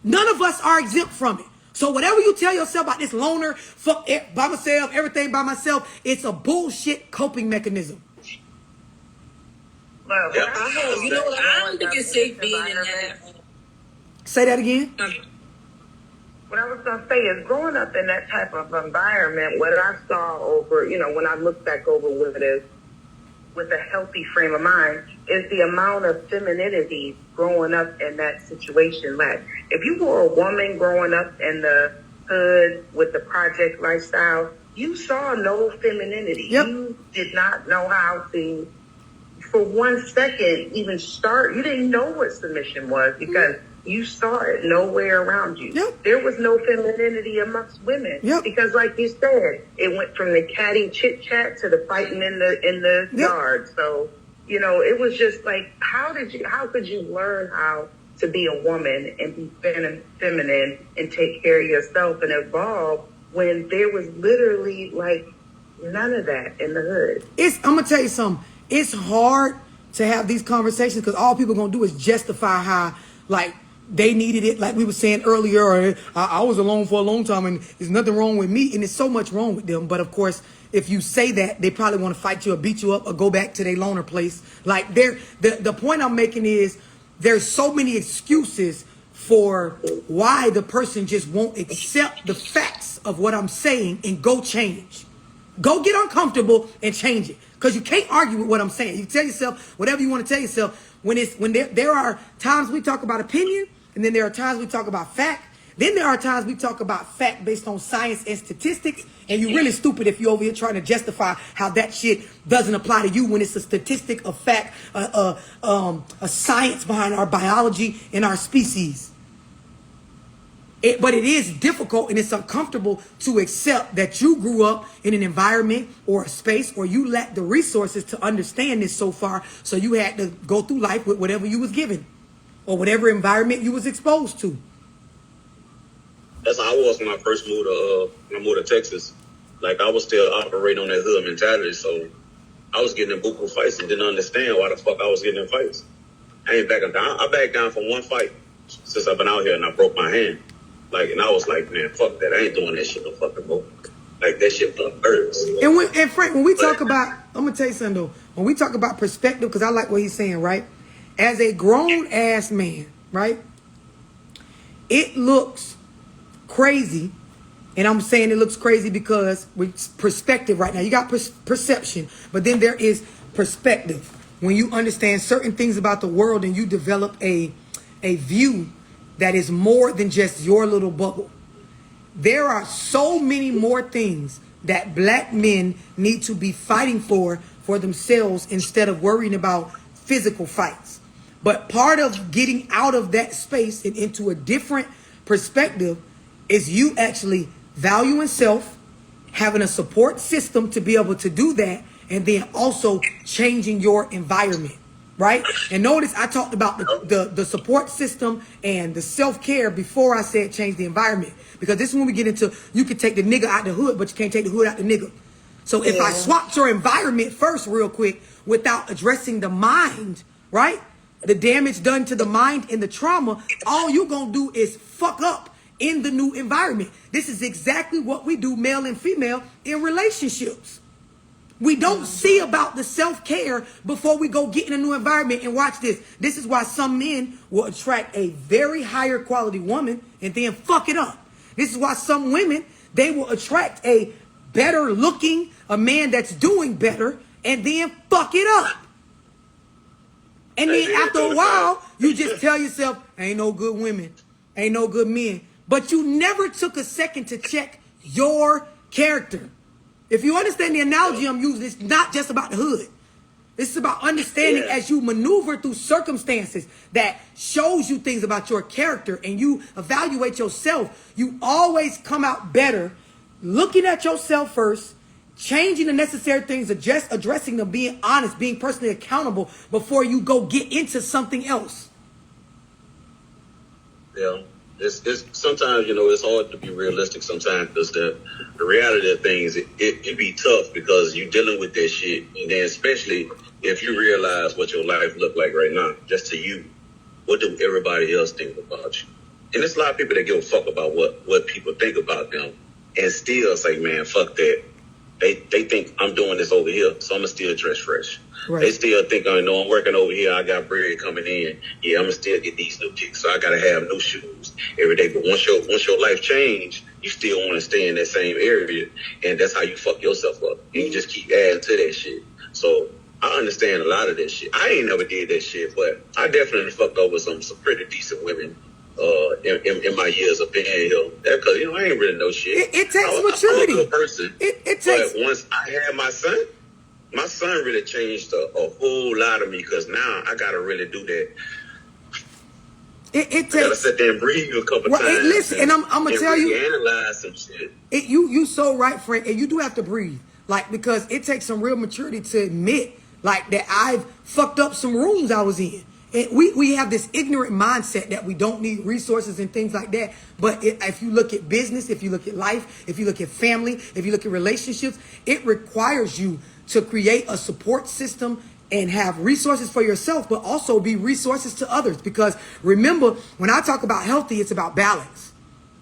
None of us are exempt from it. So whatever you tell yourself about this loner, fuck it, by myself, everything by myself, it's a bullshit coping mechanism. Well, I don't think it's safe being in that. Say that again. What I was going to say is growing up in that type of environment, what I saw over, when I look back over with a healthy frame of mind, is the amount of femininity growing up in that situation. Like, if you were a woman growing up in the hood with the project lifestyle, you saw no femininity. Yep. You did not know how to, for 1 second, even start. You didn't know what submission was because you saw it nowhere around you. Yep. There was no femininity amongst women. Yep. Because like you said, it went from the catty chit chat to the fighting in the yard. So, it was just like, how could you learn how to be a woman and be feminine and take care of yourself and evolve when there was literally like none of that in the hood? I'm gonna tell you something. It's hard to have these conversations because all people gonna do is justify how, like, they needed it, like we were saying earlier, or I was alone for a long time and there's nothing wrong with me, and there's so much wrong with them. But of course, if you say that, they probably want to fight you or beat you up or go back to their loner place. Like, the point I'm making is there's so many excuses for why the person just won't accept the facts of what I'm saying and go change. Go get uncomfortable and change it. Because you can't argue with what I'm saying. You tell yourself whatever you want to tell yourself. When there are times we talk about opinion, and then there are times we talk about fact. Then there are times we talk about fact based on science and statistics. And you're really stupid if you're over here trying to justify how that shit doesn't apply to you when it's a statistic, a fact, a science behind our biology and our species. But it is difficult and it's uncomfortable to accept that you grew up in an environment or a space or you lacked the resources to understand this so far. So you had to go through life with whatever you was given or whatever environment you was exposed to. That's how I was when I first moved to Texas. Like, I was still operating on that hood mentality. So I was getting in buku fights and didn't understand why the fuck I was getting in fights. I ain't backing down. I backed down from one fight since I've been out here and I broke my hand. Like, and I was like, man, fuck that. I ain't doing that shit no fucking more. Like, that shit hurts. And Frank, when we talk about, I'm going to tell you something, though. When we talk about perspective, because I like what he's saying, right? As a grown-ass man, right? It looks crazy. And I'm saying it looks crazy because with perspective right now. You got perception, but then there is perspective. When you understand certain things about the world and you develop a view that is more than just your little bubble. There are so many more things that black men need to be fighting for themselves instead of worrying about physical fights. But part of getting out of that space and into a different perspective is you actually valuing self, having a support system to be able to do that, and then also changing your environment, right? And notice I talked about the support system and the self-care before I said change the environment. Because this is when we get into, you can take the nigga out the hood, but you can't take the hood out the nigga. So if I swapped your environment first real quick without addressing the mind, right? The damage done to the mind and the trauma, all you gonna do is fuck up in the new environment. This is exactly what we do, male and female, in relationships. We don't see about the self-care before we go get in a new environment. And watch this. This is why some men will attract a very higher quality woman and then fuck it up. This is why some women, they will attract a better looking, a man that's doing better, and then fuck it up. And then after a while, you just tell yourself, ain't no good women, ain't no good men. But you never took a second to check your character. If you understand the analogy I'm using, it's not just about the hood. It's about understanding as you maneuver through circumstances that shows you things about your character and you evaluate yourself. You always come out better looking at yourself first, changing the necessary things, addressing them, being honest, being personally accountable before you go get into something else. Yeah. It's sometimes, you know, it's hard to be realistic sometimes because the reality of things, it be tough because you're dealing with that shit. And then especially if you realize what your life look like right now, just to you, what do everybody else think about you? And there's a lot of people that give a fuck about what people think about them and still say, man, fuck that. They think I'm doing this over here, so I'm going to still dress fresh. Right. They still think, I know I'm working over here, I got bread coming in. Yeah, I'm going to still get these new kicks, so I got to have new shoes every day. But once your life change, you still want to stay in that same area, and that's how you fuck yourself up. And you just keep adding to that shit. So I understand a lot of that shit. I ain't never did that shit, but I definitely fucked over some pretty decent women in my years of being here. Because, you know, I ain't really know shit. It takes maturity. I'm a good person. It takes. But once I had my son really changed a whole lot of me because now I got to really do that. It takes. I got to sit there and breathe a couple times. Listen, and I'm going to tell you. Analyze some shit. You so right, friend. And you do have to breathe. Like, because it takes some real maturity to admit, like, that I've fucked up some rooms I was in. And we have this ignorant mindset that we don't need resources and things like that. But if you look at business, if you look at life, if you look at family, if you look at relationships, it requires you to create a support system and have resources for yourself, but also be resources to others. Because remember, when I talk about healthy, it's about balance.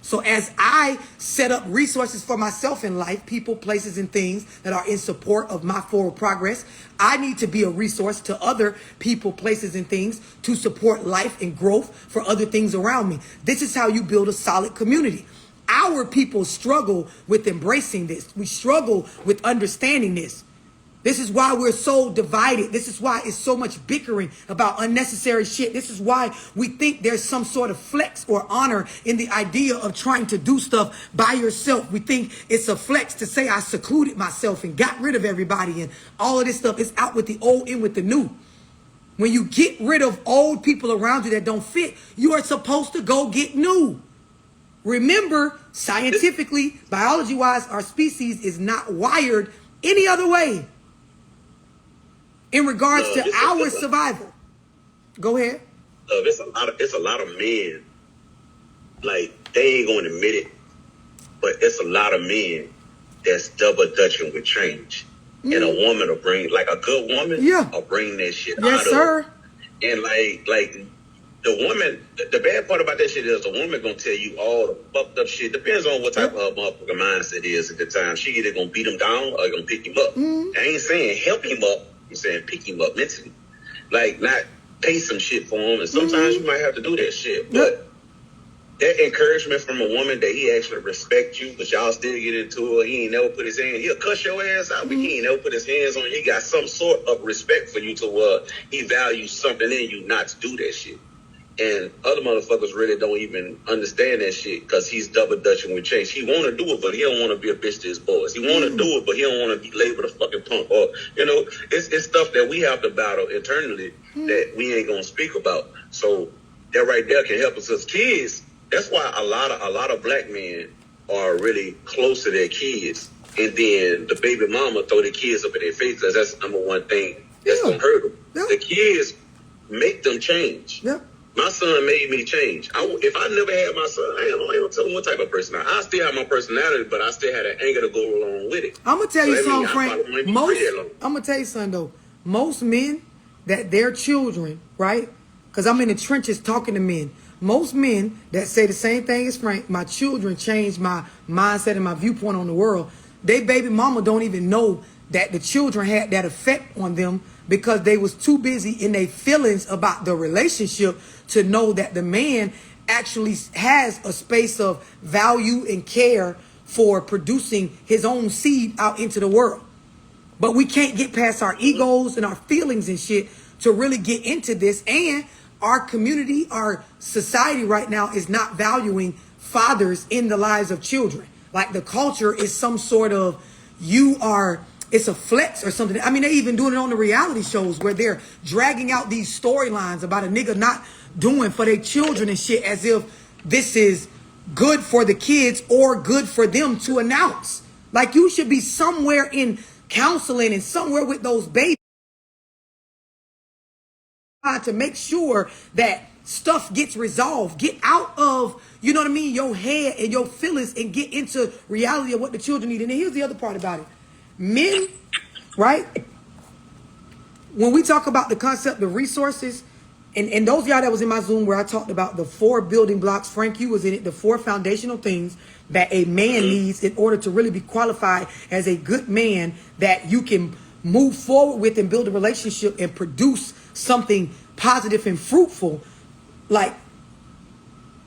So as I set up resources for myself in life, people, places, and things that are in support of my forward progress, I need to be a resource to other people, places, and things to support life and growth for other things around me. This is how you build a solid community. Our people struggle with embracing this. We struggle with understanding this. This is why we're so divided. This is why it's so much bickering about unnecessary shit. This is why we think there's some sort of flex or honor in the idea of trying to do stuff by yourself. We think it's a flex to say I secluded myself and got rid of everybody and all of this stuff. It's out with the old, in with the new. When you get rid of old people around you that don't fit, you are supposed to go get new. Remember, scientifically, biology-wise, our species is not wired any other way. In regards to our survival. Go ahead. It's a lot of men, like, they ain't going to admit it, but it's a lot of men that's double dutching with change. And a woman will bring, like a good woman, will bring that shit out of Yes, sir. And like the woman, the bad part about that shit is the woman gonna tell you all the fucked up shit. Depends on what type of motherfucking mindset is at the time. She either gonna beat him down or gonna pick him up. I ain't saying help him up. I'm saying pick him up mentally. Like, not pay some shit for him. And sometimes you might have to do that shit. But that encouragement from a woman that he actually respect you, but y'all still get into it. He ain't never put his hand. He'll cuss your ass out, but he ain't never put his hands on you. He got some sort of respect for you to he values something in you not to do that shit. And other motherfuckers really don't even understand that shit because he's double dutching with Chase. He want to do it, but he don't want to be a bitch to his boys. He want to do it, but he don't want to be labeled a fucking punk. Or, you know, it's stuff that we have to battle internally that we ain't going to speak about. So that right there can help us as kids. That's why a lot of black men are really close to their kids. And then the baby mama throw their kids up in their face because that's the number one thing that's going to hurt them. Yeah. The kids make them change. Yeah. My son made me change. If I never had my son, I ain't gonna tell him what type of person I still have my personality, but I still had an anger to go along with it. I'm gonna tell you something, Frank. I'm gonna tell you something though. Most men that their children, right? Because I'm in the trenches talking to men. Most men that say the same thing as Frank, my children changed my mindset and my viewpoint on the world. They baby mama don't even know that the children had that effect on them because they was too busy in their feelings about the relationship to know that the man actually has a space of value and care for producing his own seed out into the world. But we can't get past our egos and our feelings and shit to really get into this. And our community, our society right now is not valuing fathers in the lives of children. Like the culture is some sort of, it's a flex or something. I mean, they even doing it on the reality shows where they're dragging out these storylines about a nigga not doing for their children and shit as if this is good for the kids or good for them to announce. Like you should be somewhere in counseling and somewhere with those babies to make sure that stuff gets resolved. Get out of, you know what I mean, your head and your feelings and get into reality of what the children need. And then here's the other part about it. Men, right? When we talk about the concept of resources, and those of y'all that was in my Zoom where I talked about the 4 building blocks, Frank, you was in it, the 4 foundational things that a man needs in order to really be qualified as a good man that you can move forward with and build a relationship and produce something positive and fruitful. Like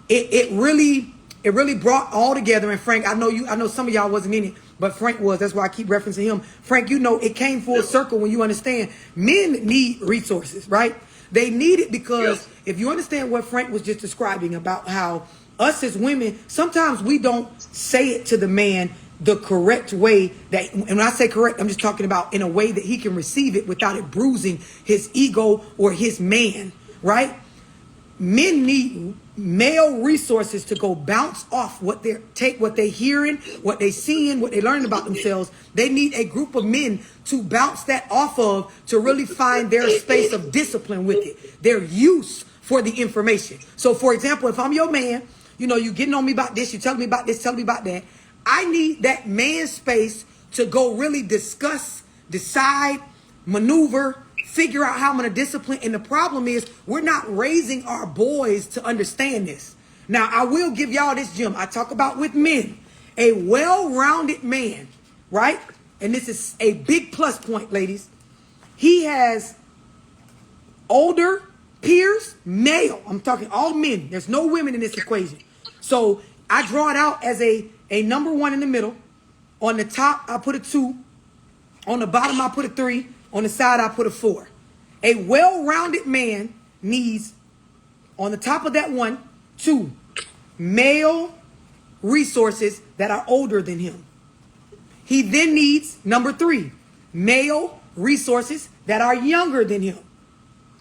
it really brought all together. And Frank, I know some of y'all wasn't in it, but Frank was. That's why I keep referencing him. Frank, you know, it came full circle when you understand men need resources, right? They need it because if you understand what Frank was just describing about how us as women, sometimes we don't say it to the man the correct way that, and when I say correct, I'm just talking about in a way that he can receive it without it bruising his ego or his man, right? Men need male resources to go bounce off what they hearing, what they seeing, what they learning about themselves. They need a group of men to bounce that off of to really find their space of discipline with it, their use for the information. So for example, if I'm your man, you know, you getting on me about this, you telling me about this, telling me about that. I need that man space to go really discuss, decide, maneuver, figure out how I'm going to discipline. And the problem is we're not raising our boys to understand this. Now, I will give y'all this gem. I talk about with men, a well-rounded man, right? And this is a big plus point, ladies. He has older peers, male. I'm talking all men. There's no women in this equation. So I draw it out as a number 1 in the middle. On the top, I put a 2. On the bottom, I put a 3. On the side, I put a 4. A well-rounded man needs, on the top of that 1, 2 male resources that are older than him. He then needs, number 3, male resources that are younger than him.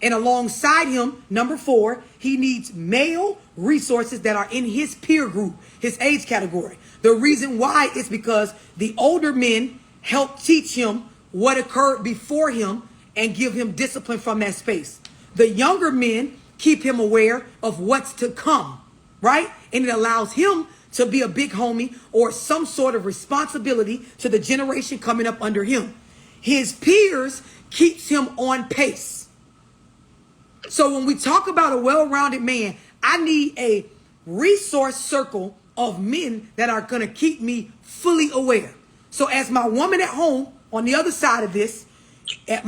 And alongside him, number 4, he needs male resources that are in his peer group, his age category. The reason why is because the older men help teach him what occurred before him and give him discipline from that space. The younger men keep him aware of what's to come, right? And it allows him to be a big homie or some sort of responsibility to the generation coming up under him. His peers keeps him on pace. So when we talk about a well-rounded man, I need a resource circle of men that are going to keep me fully aware. So as my woman at home, on the other side of this, as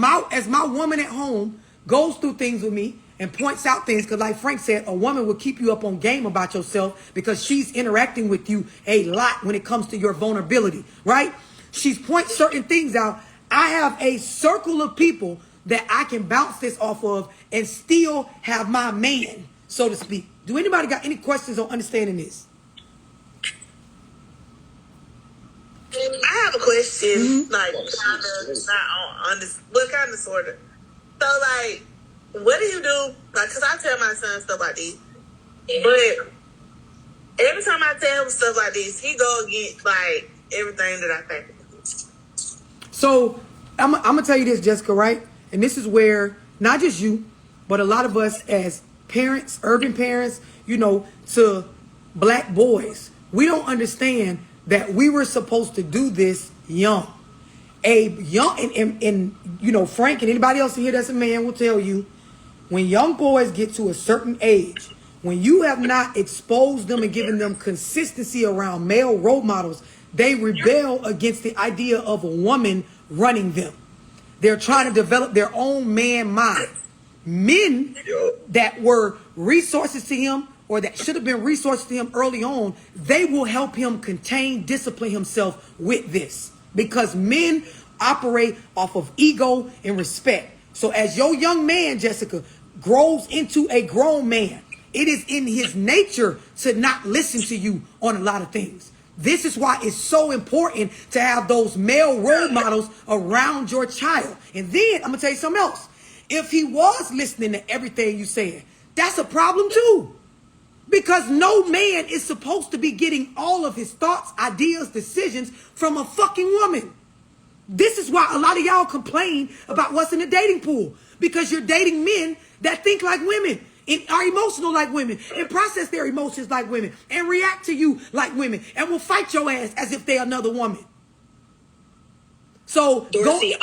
my woman at home goes through things with me and points out things, because like Frank said, a woman will keep you up on game about yourself because she's interacting with you a lot when it comes to your vulnerability, right? She's pointing certain things out. I have a circle of people that I can bounce this off of and still have my man. so to speak. Do anybody got any questions on understanding this? I have a question, like kind of not on this, but kind of sort of. So, like, what do you do? Like, cause I tell my son stuff like this, but every time I tell him stuff like this, he go against like everything that I think. So I'm gonna tell you this, Jessica, right? And this is where not just you, but a lot of us as parents, urban parents, you know, to black boys, we don't understand that we were supposed to do this young. A young, and you know, Frank and anybody else in here that's a man will tell you, when young boys get to a certain age, when you have not exposed them and given them consistency around male role models, they rebel against the idea of a woman running them. They're trying to develop their own man mind. Men that were resources to him, or that should have been resources to him early on, they will help him contain, discipline himself with this. Because men operate off of ego and respect. So as your young man, Jessica, grows into a grown man, it is in his nature to not listen to you on a lot of things. This is why it's so important to have those male role models around your child. And then I'm going to tell you something else. If he was listening to everything you said, that's a problem too. Because no man is supposed to be getting all of his thoughts, ideas, decisions from a fucking woman. This is why a lot of y'all complain about what's in the dating pool. Because you're dating men that think like women, and are emotional like women, and process their emotions like women, and react to you like women, and will fight your ass as if they're another woman. So Dorsey,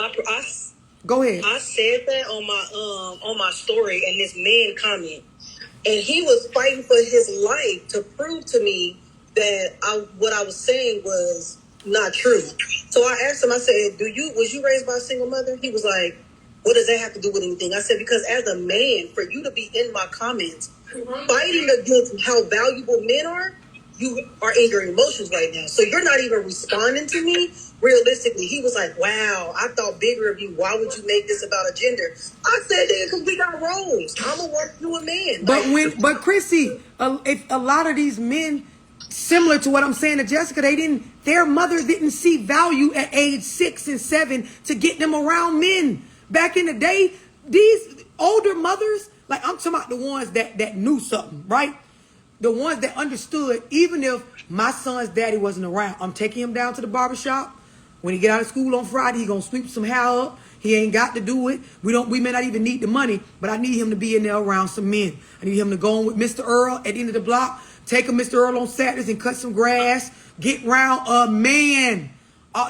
go ahead. I said that on my story, and this man commented. And he was fighting for his life to prove to me that what I was saying was not true. So I asked him, I said, was you raised by a single mother? He was like, what does that have to do with anything? I said, because as a man, for you to be in my comments, fighting against how valuable men are, you are in your emotions right now. So you're not even responding to me. Realistically, he was like, wow, I thought bigger of you. Why would you make this about a gender? I said, because we got roles. I'm a woman, you a man. But Chrissy, if a lot of these men, similar to what I'm saying to Jessica, their mother didn't see value at age 6 and 7 to get them around men. Back in the day, these older mothers, like I'm talking about the ones that knew something, right? The ones that understood, even if my son's daddy wasn't around, I'm taking him down to the barbershop. When he get out of school on Friday, he gonna sweep some hair up. He ain't got to do it. We may not even need the money, but I need him to be in there around some men. I need him to go on with Mr. Earl at the end of the block, take a Mr. Earl on Saturdays and cut some grass, get round a man.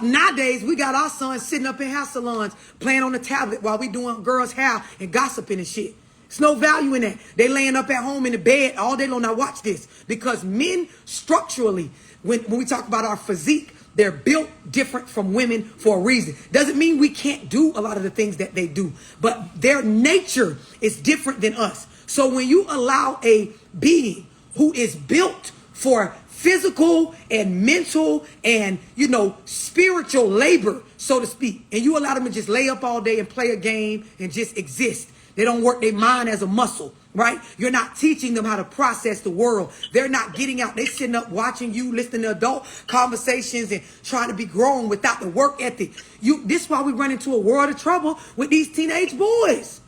Nowadays, we got our sons sitting up in hair salons playing on the tablet while we doing girls' hair and gossiping and shit. There's no value in that. They laying up at home in the bed all day long. Now watch this. Because men structurally, when we talk about our physique, they're built different from women for a reason. Doesn't mean we can't do a lot of the things that they do. But their nature is different than us. So when you allow a being who is built for physical and mental and, you know, spiritual labor, so to speak, and you allow them to just lay up all day and play a game and just exist. They don't work their mind as a muscle, right? You're not teaching them how to process the world. They're not getting out. They're sitting up watching you, listening to adult conversations and trying to be grown without the work ethic. This is why we run into a world of trouble with these teenage boys.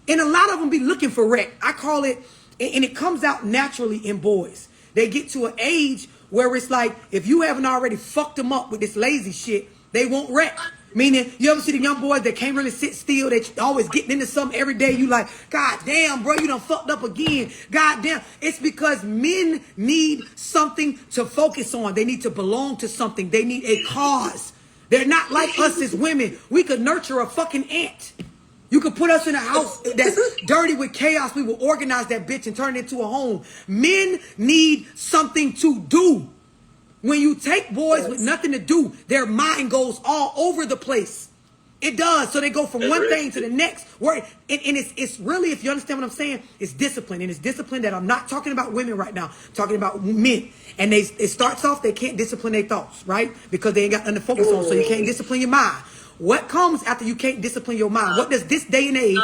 And a lot of them be looking for wreck. I call it, and it comes out naturally in boys. They get to an age where it's like, if you haven't already fucked them up with this lazy shit, they won't wreck. Meaning, you ever see the young boys that can't really sit still? They always getting into something every day. You like, God damn, bro, you done fucked up again. God damn. It's because men need something to focus on. They need to belong to something. They need a cause. They're not like us as women. We could nurture a fucking ant. You could put us in a house that's dirty with chaos. We will organize that bitch and turn it into a home. Men need something to do. When you take boys with nothing to do, their mind goes all over the place. It does. So they go from one thing to the next. And it's really, if you understand what I'm saying, it's discipline. And it's discipline that I'm not talking about women right now. I'm talking about men. And it starts off, they can't discipline their thoughts, right? Because they ain't got nothing to focus on. So you can't discipline your mind. What comes after you can't discipline your mind? What does this day and age...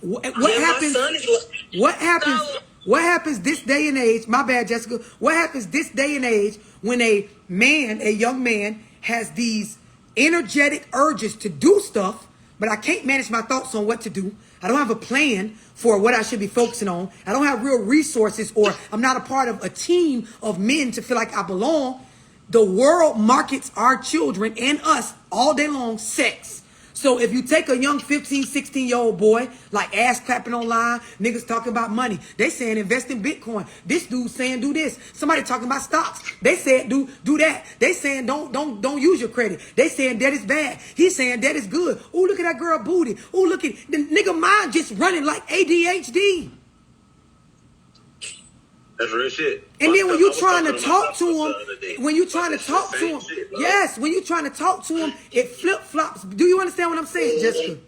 What Yeah, my happens? son is like, What happens? So- What happens this day and age? My bad, Jessica. What happens this day and age when a young man, has these energetic urges to do stuff, but I can't manage my thoughts on what to do. I don't have a plan for what I should be focusing on. I don't have real resources, or I'm not a part of a team of men to feel like I belong. The world markets our children and us all day long sex. So if you take a young 15, 16-year-old boy, like ass clapping online, niggas talking about money. They saying invest in Bitcoin. This dude saying do this. Somebody talking about stocks. They said do that. They saying don't use your credit. They saying debt is bad. He's saying debt is good. Ooh, look at that girl booty. Ooh, look at the nigga mind just running like ADHD. That's real shit. And then when you trying to talk to him, him, when you trying to talk to him, yes, when you trying to talk to him, it flip flops. Do you understand what I'm saying, Jessica?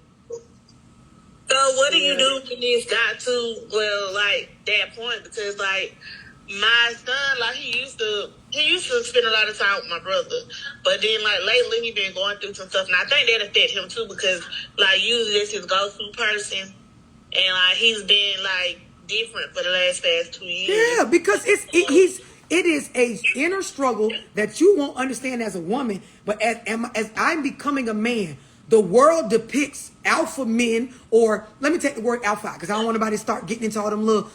So what do you do when it's got to, well, like, that point? Because, like, my son, like, he used to spend a lot of time with my brother. But then, like, lately he been going through some stuff. And I think that affected him, too, because, like, usually this his go-to person. And, like, he's been, like, different for the past 2 years. Yeah, because it is a inner struggle that you won't understand as a woman, but as I'm becoming a man, the world depicts alpha men, or let me take the word alpha because I don't want anybody to start getting into all them little,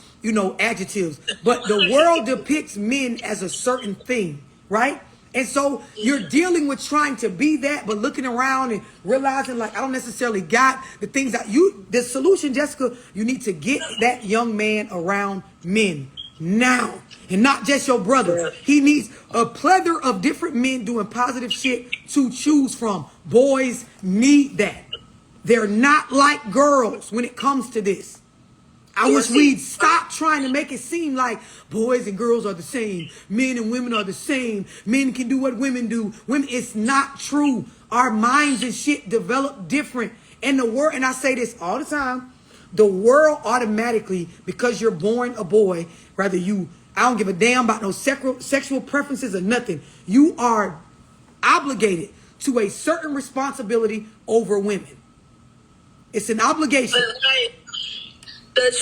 adjectives. But the world depicts men as a certain thing, right? And so you're dealing with trying to be that, but looking around and realizing like I don't necessarily got the things that the solution, Jessica, you need to get that young man around men now, and not just your brother. He needs a plethora of different men doing positive shit to choose from. Boys need that. They're not like girls when it comes to this. I wish we'd stop trying to make it seem like boys and girls are the same. Men and women are the same. Men can do what women do. It's not true. Our minds and shit develop different. And and I say this all the time, the world automatically, because you're born a boy, I don't give a damn about no sexual preferences or nothing. You are obligated to a certain responsibility over women. It's an obligation. But, like, the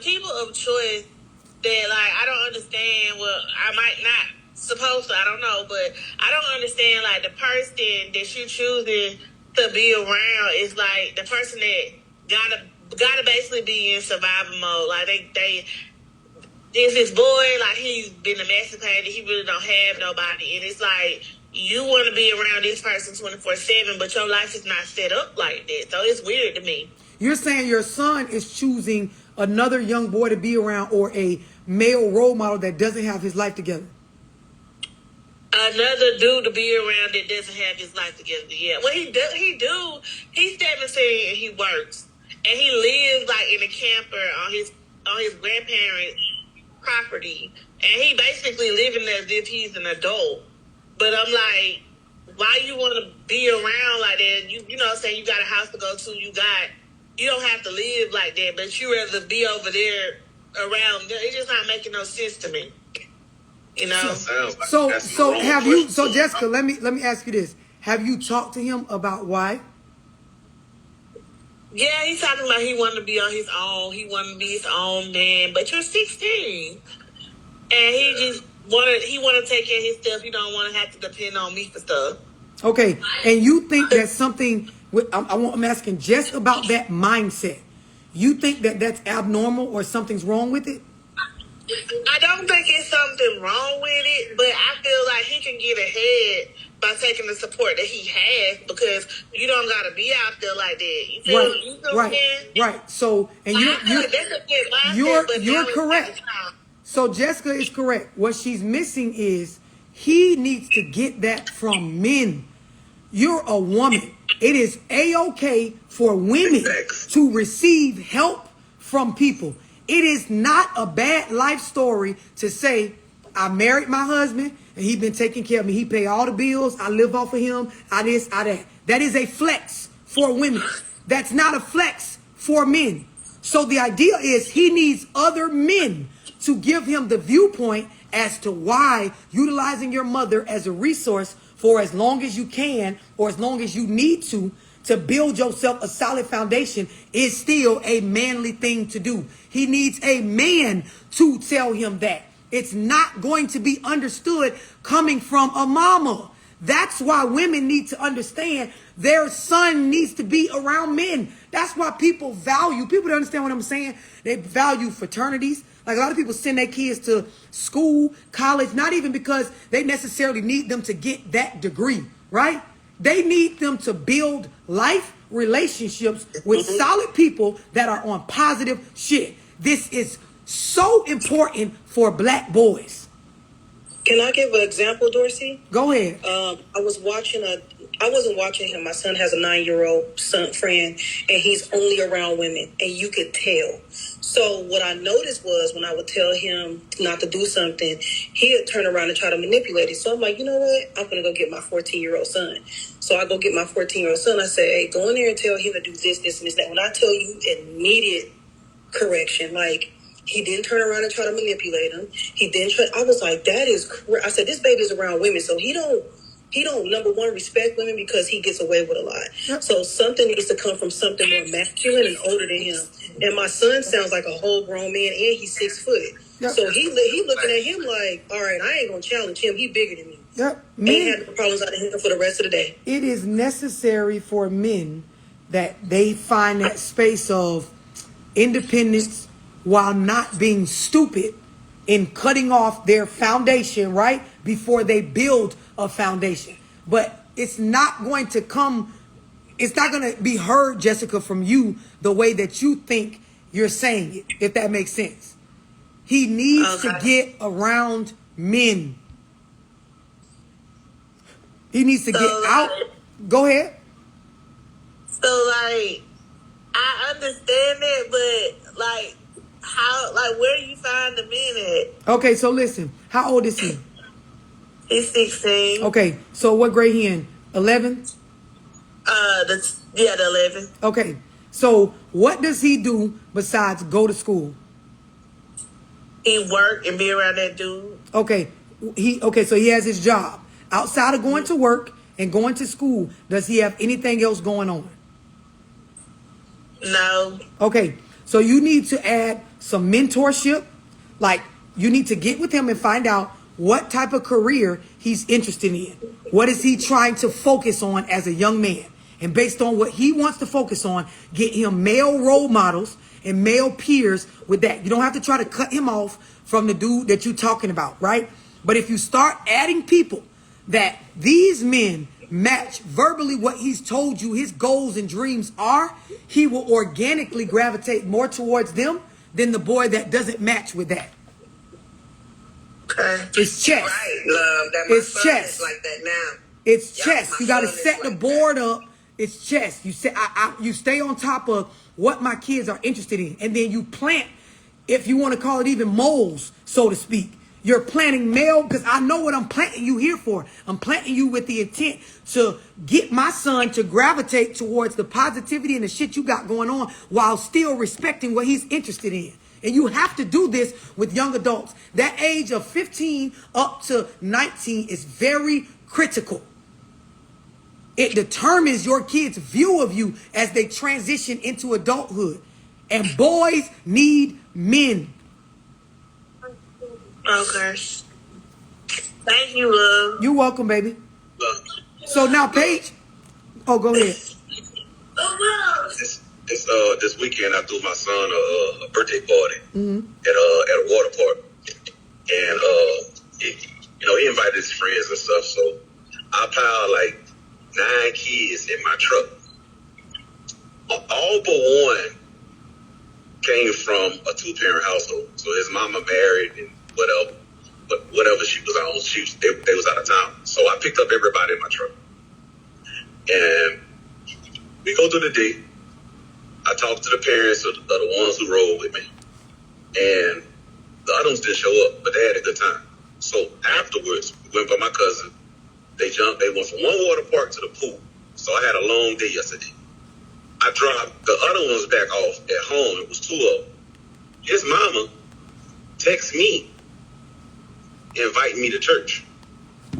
people of choice that, like, I don't understand. Well, I might not supposed to, I don't know, but I don't understand, like, the person that you choosing to be around is like the person that gotta basically be in survival mode. Like there's this boy, like he's been emancipated, he really don't have nobody, and it's like you want to be around this person 24/7, but your life is not set up like that. So it's weird to me. You're saying your son is choosing another young boy to be around, or a male role model that doesn't have his life together? Another dude to be around that doesn't have his life together. Yeah. Well, he's 17 and he works. And he lives like in a camper on his grandparents' property. And he basically living as if he's an adult. But I'm like, why you want to be around like that? You know what I'm saying? You got a house to go to. You don't have to live like that, but you rather be over there around there. It's just not making no sense to me. You know? So Jessica, let me ask you this. Have you talked to him about why? Yeah, he's talking about he wanted to be on his own. He wanted to be his own man. But you're 16. And he want to take care of his stuff. He don't want to have to depend on me for stuff. Okay. And you think that's something, I'm asking just about that mindset. You think that that's abnormal or something's wrong with it? I don't think it's something wrong with it, but I feel like he can get ahead by taking the support that he has, because you don't gotta be out there like that. You feel right. So, and you're correct. So Jessica is correct. What she's missing is he needs to get that from men. You're a woman. It is A-okay for women to receive help from people. It is not a bad life story to say, I married my husband and he been taking care of me. He pay all the bills. I live off of him. I this, I that. That is a flex for women. That's not a flex for men. So the idea is he needs other men to give him the viewpoint as to why utilizing your mother as a resource for as long as you can or as long as you need to to build yourself a solid foundation is still a manly thing to do. He needs a man to tell him that. It's not going to be understood coming from a mama. That's why women need to understand their son needs to be around men. That's why people don't understand what I'm saying. They value fraternities. Like a lot of people send their kids to school, college, not even because they necessarily need them to get that degree, right? They need them to build life relationships with solid people that are on positive shit. This is so important for black boys. Can I give an example, Dorsey? Go ahead. I wasn't watching him. My son has a 9-year-old son friend, and he's only around women, and you could tell. So what I noticed was when I would tell him not to do something, he'd turn around and try to manipulate it. So I'm like, you know what? I'm going to go get my 14-year-old son. So I go get my 14-year-old son. I say, hey, go in there and tell him to do this, this, and this, that. When I tell you immediate correction, like, he didn't turn around and try to manipulate him. He didn't try. I was like, that is I said, this baby is around women, so he don't, number one, respect women because he gets away with a lot. Yep. So something needs to come from something more masculine and older than him. And my son sounds like a whole grown man, and he's 6 foot. Yep. So he looking at him like, all right, I ain't going to challenge him. He bigger than me. Yep. Ain't had no problems out of him for the rest of the day. It is necessary for men that they find that space of independence while not being stupid in cutting off their foundation, right? Before they build a foundation. But it's not going to be heard, Jessica, from you the way that you think you're saying it, if that makes sense. He needs to get around men. He needs to get out. Go ahead. So, like, I understand it, but, like, how, like, where do you find the men at? Okay, so listen. How old is he? He's 16. Okay, so what grade he in? 11? The 11. Okay, so what does he do besides go to school? He work and be around that dude. Okay, so he has his job. Outside of going to work and going to school, does he have anything else going on? No. Okay, so you need to add some mentorship. Like, you need to get with him and find out what type of career he's interested in. What is he trying to focus on as a young man? And based on what he wants to focus on, get him male role models and male peers with that. You don't have to try to cut him off from the dude that you're talking about, right? But if you start adding people that these men match verbally what he's told you his goals and dreams are, he will organically gravitate more towards them than the boy that doesn't match with that. Okay. It's chess. Right, love. That my It's son chess. is like that now. It's Yup, chess. my You got to son is set the like board up. It's chess. You say you stay on top of what my kids are interested in, and then you plant, if you want to call it even moles, so to speak. You're planting male, because I know what I'm planting you here for. I'm planting you with the intent to get my son to gravitate towards the positivity and the shit you got going on while still respecting what he's interested in. And you have to do this with young adults. That age of 15 up to 19 is very critical. It determines your kids' view of you as they transition into adulthood. And boys need men. Okay. Thank you, love. You're welcome, baby. So now, Paige. Oh, go ahead. This weekend I threw my son a birthday party at a water park, and he invited his friends and stuff. So I piled like 9 kids in my truck. All but one came from a 2-parent household. So his mama married and whatever she was on, they was out of town. So I picked up everybody in my truck, and we go through the day. I talked to the parents of the ones who rode with me, and the other ones didn't show up, but they had a good time. So afterwards, we went by my cousin. They went from one water park to the pool. So I had a long day yesterday. I dropped the other ones back off at home. It was 2 of them. His mama texted me, inviting me to church.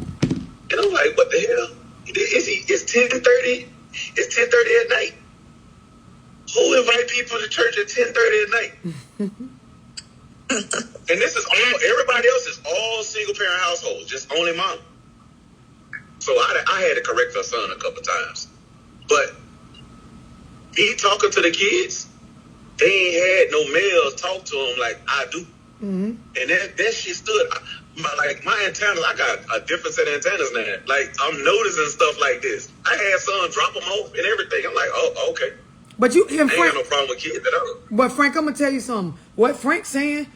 And I'm like, what the hell? It's 10:30 It's 10:30 at night. Who invite people to church at 10:30 at night? And this is all, everybody else is all single parent households, just only mom. So I had to correct her son a couple times. But he talking to the kids, they ain't had no males talk to him like I do. Mm-hmm. And that shit stood. My antennas, I got a different set of antennas now. Like, I'm noticing stuff like this. I had son drop them off and everything. I'm like, oh, okay. But you, I ain't got no problem with kids at all. But Frank, I'm gonna tell you something. What Frank's saying,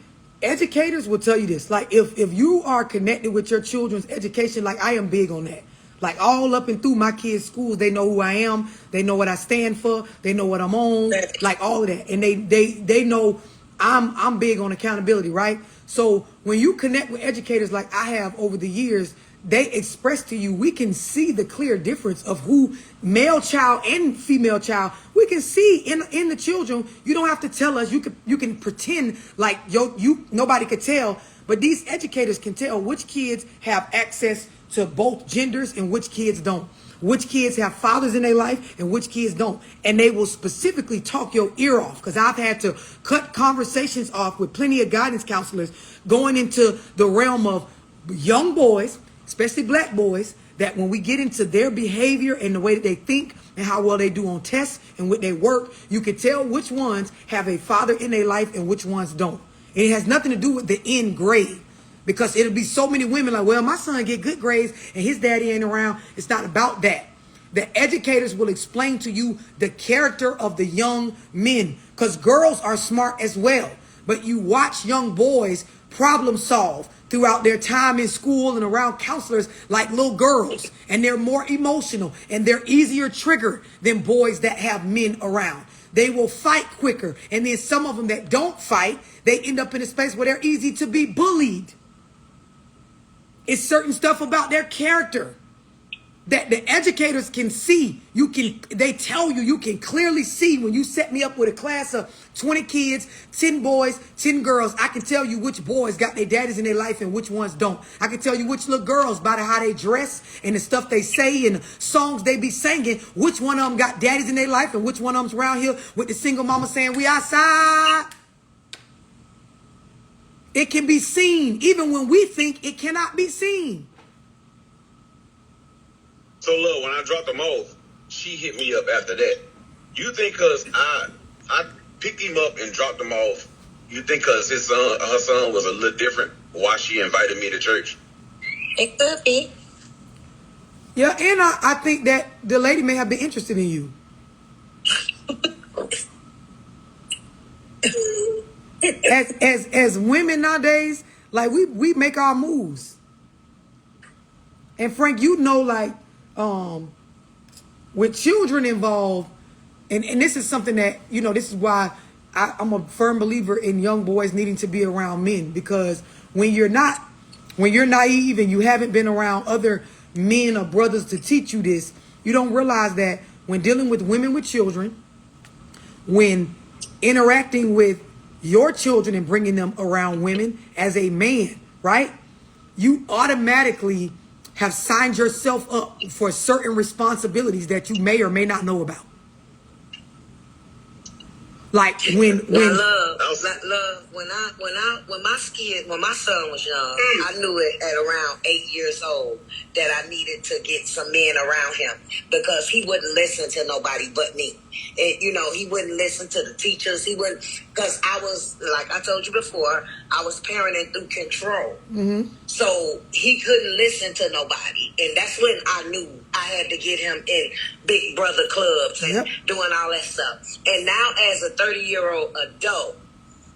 educators will tell you this. Like, if you are connected with your children's education, like I am big on that. Like, all up and through my kids' schools, they know who I am. They know what I stand for. They know what I'm on. Like, all of that. And they know I'm big on accountability, right? So when you connect with educators like I have over the years, they express to you, we can see the clear difference of who male child and female child. We can see in the children. You don't have to tell us. You can pretend like nobody could tell. But these educators can tell which kids have access to both genders and which kids don't. Which kids have fathers in their life and which kids don't. And they will specifically talk your ear off, because I've had to cut conversations off with plenty of guidance counselors going into the realm of young boys, especially black boys, that when we get into their behavior and the way that they think and how well they do on tests and with their work, you can tell which ones have a father in their life and which ones don't. And it has nothing to do with the end grade. Because it'll be so many women like, well, my son get good grades and his daddy ain't around. It's not about that. The educators will explain to you the character of the young men, because girls are smart as well. But you watch young boys problem solve throughout their time in school and around counselors like little girls. And they're more emotional and they're easier triggered than boys that have men around. They will fight quicker. And then some of them that don't fight, they end up in a space where they're easy to be bullied. It's certain stuff about their character that the educators can see. They tell you can clearly see when you set me up with a class of 20 kids, 10 boys, 10 girls. I can tell you which boys got their daddies in their life and which ones don't. I can tell you which little girls by how they dress and the stuff they say and the songs they be singing, which one of them got daddies in their life and which one of them's around here with the single mama saying, we outside. It can be seen, even when we think it cannot be seen. So look, when I dropped them off, she hit me up after that. You think because I picked him up and dropped him off, you think because her son was a little different, why she invited me to church? It could be. Yeah, and I think that the lady may have been interested in you. As women nowadays, like we make our moves. And Frank, you know, like with children involved, and this is something that, you know, this is why I'm a firm believer in young boys needing to be around men, because when you're naive and you haven't been around other men or brothers to teach you this, you don't realize that when dealing with women with children, when interacting with your children and bringing them around women as a man, right? You automatically have signed yourself up for certain responsibilities that you may or may not know about. Like when love. When my son was young, I knew it at around 8 years old that I needed to get some men around him, because he wouldn't listen to nobody but me. And, you know, he wouldn't listen to the teachers. He wouldn't, because I was, like I told you before, I was parenting through control. Mm-hmm. So he couldn't listen to nobody. And that's when I knew I had to get him in big brother clubs and doing all that stuff. And now as a 30-year-old adult,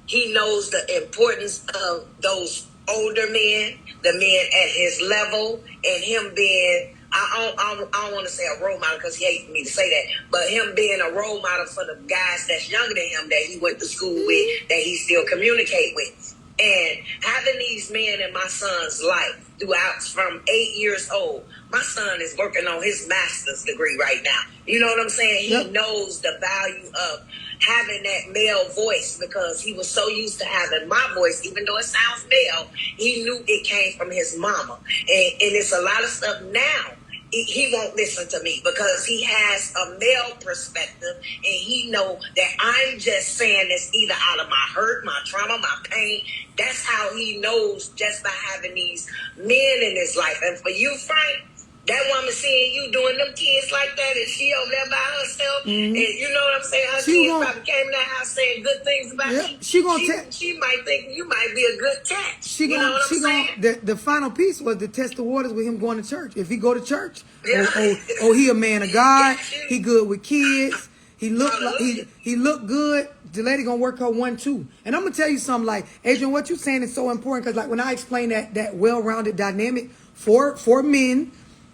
he knows the importance of those older men, the men at his level, and him being, I don't want to say a role model because he hates me to say that, but him being a role model for the guys that's younger than him that he went to school with, that he still communicate with. And having these men in my son's life throughout from 8 years old, my son is working on his master's degree right now. You know what I'm saying? He knows the value of having that male voice, because he was so used to having my voice, even though it sounds male, he knew it came from his mama. And it's a lot of stuff now he won't listen to me because he has a male perspective, and he know that I'm just saying this either out of my hurt, my trauma, my pain. That's how he knows just by having these men in his life. And for you, Frank, that woman seeing you doing them kids like that, and she over there by herself, and you know what I'm saying? Her kids probably came in that house saying good things about you. She might think you might be a good catch. You know what I'm saying? The final piece was to test the waters with him going to church. If he go to church, he a man of God. He good with kids. He look like he look good. The lady gonna work her 1-2. And I'm gonna tell you something, like, Adrian, what you saying is so important, because like when I explain that well-rounded dynamic for men.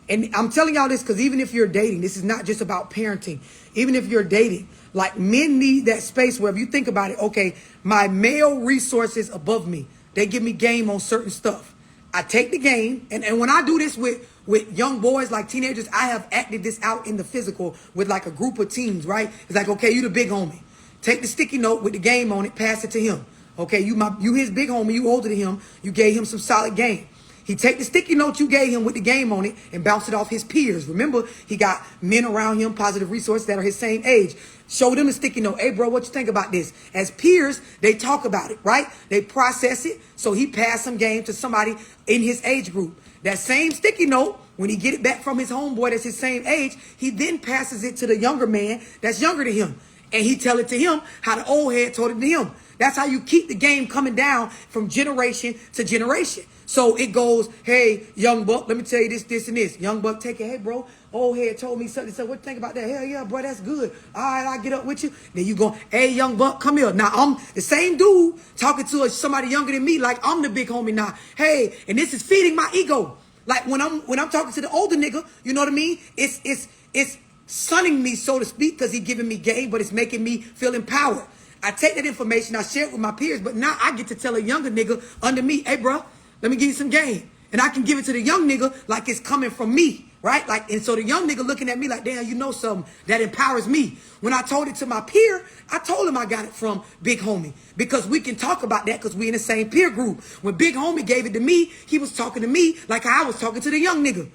And I'm telling y'all this because even if you're dating, this is not just about parenting. Even if you're dating, like, men need that space where if you think about it, okay, my male resources above me, they give me game on certain stuff. I take the game, and when I do this with young boys, like teenagers, I have acted this out in the physical with like a group of teens, right? It's like, okay, you the big homie. Take the sticky note with the game on it, pass it to him. Okay, you his big homie, you older than him, you gave him some solid game. He take the sticky note you gave him with the game on it and bounce it off his peers. Remember, he got men around him, positive resources that are his same age. Show them the sticky note. Hey, bro, what you think about this? As peers, they talk about it, right? They process it. So he passed some game to somebody in his age group. That same sticky note, when he get it back from his homeboy that's his same age, he then passes it to the younger man that's younger than him. And he tell it to him how the old head told it to him. That's how you keep the game coming down from generation to generation. So it goes, hey, young buck, let me tell you this, this, and this. Young buck, take it. Hey, bro, old head told me something. So what you think about that? Hell yeah, bro, that's good. All right, I'll get up with you. Then you go, hey, young buck, come here. Now, I'm the same dude talking to somebody younger than me like I'm the big homie now. Hey, and this is feeding my ego. Like when I'm talking to the older nigga, you know what I mean? It's sunning me, so to speak, because he giving me game, but it's making me feel empowered. I take that information, I share it with my peers, but now I get to tell a younger nigga under me, hey, bro, let me give you some game. And I can give it to the young nigga like it's coming from me, right? Like, and so the young nigga looking at me like, damn, you know something that empowers me. When I told it to my peer, I told him I got it from Big Homie, because we can talk about that because we in the same peer group. When Big Homie gave it to me, he was talking to me like I was talking to the young nigga.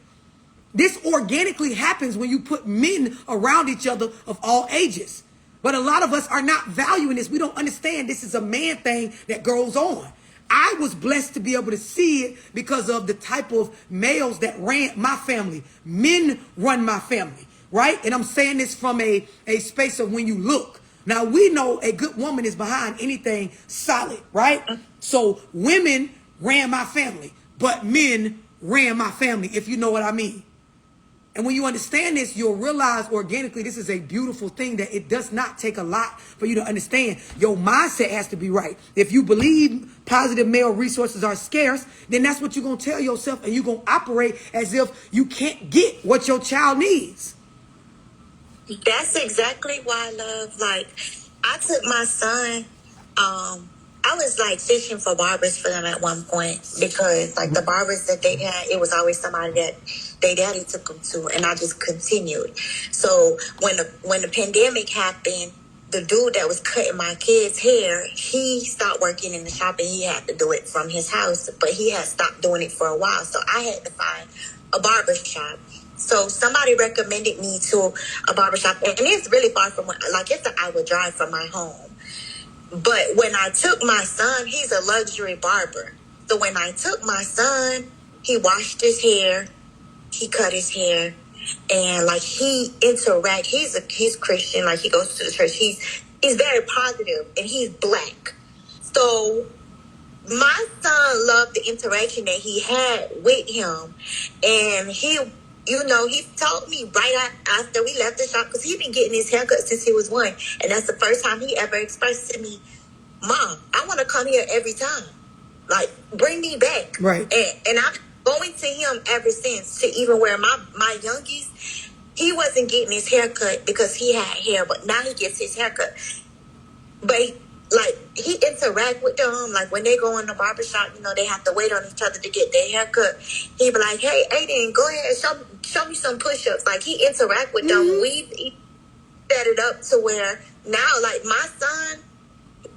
This organically happens when you put men around each other of all ages. But a lot of us are not valuing this. We don't understand this is a man thing that goes on. I was blessed to be able to see it because of the type of males that ran my family. Men run my family, right? And I'm saying this from a space of when you look. Now, we know a good woman is behind anything solid, right? So women ran my family, but men ran my family, if you know what I mean. And when you understand this, you'll realize organically this is a beautiful thing, that it does not take a lot for you to understand. Your mindset has to be right. If you believe positive male resources are scarce, then that's what you're going to tell yourself, and you're going to operate as if you can't get what your child needs. That's exactly why I love, like, I took my son, I was like fishing for barbers for them at one point, because like the barbers that they had, it was always somebody that they daddy took them to, and I just continued. So when the pandemic happened, the dude that was cutting my kids' hair, he stopped working in the shop and he had to do it from his house, but he had stopped doing it for a while. So I had to find a barber shop. So somebody recommended me to a barbershop, and it's really far from, like, it's an hour drive from my home. But when I took my son, he's a luxury barber. So when I took my son, he washed his hair, he cut his hair, and like he's Christian, like he goes to the church. He's very positive, and he's black. So my son loved the interaction that he had with him, and he told me right after we left the shop, because he'd been getting his haircut since he was 1. And that's the first time he ever expressed to me, Mom, I want to come here every time. Like, bring me back. Right. And I'm going to him ever since, to even where my youngest, he wasn't getting his haircut because he had hair, but now he gets his haircut. But he interact with them. Like when they go in the barbershop, they have to wait on each other to get their haircut. He be like, hey, Aiden, go ahead, show me some push-ups. Like, he interact with them. We set it up to where now, like, my son,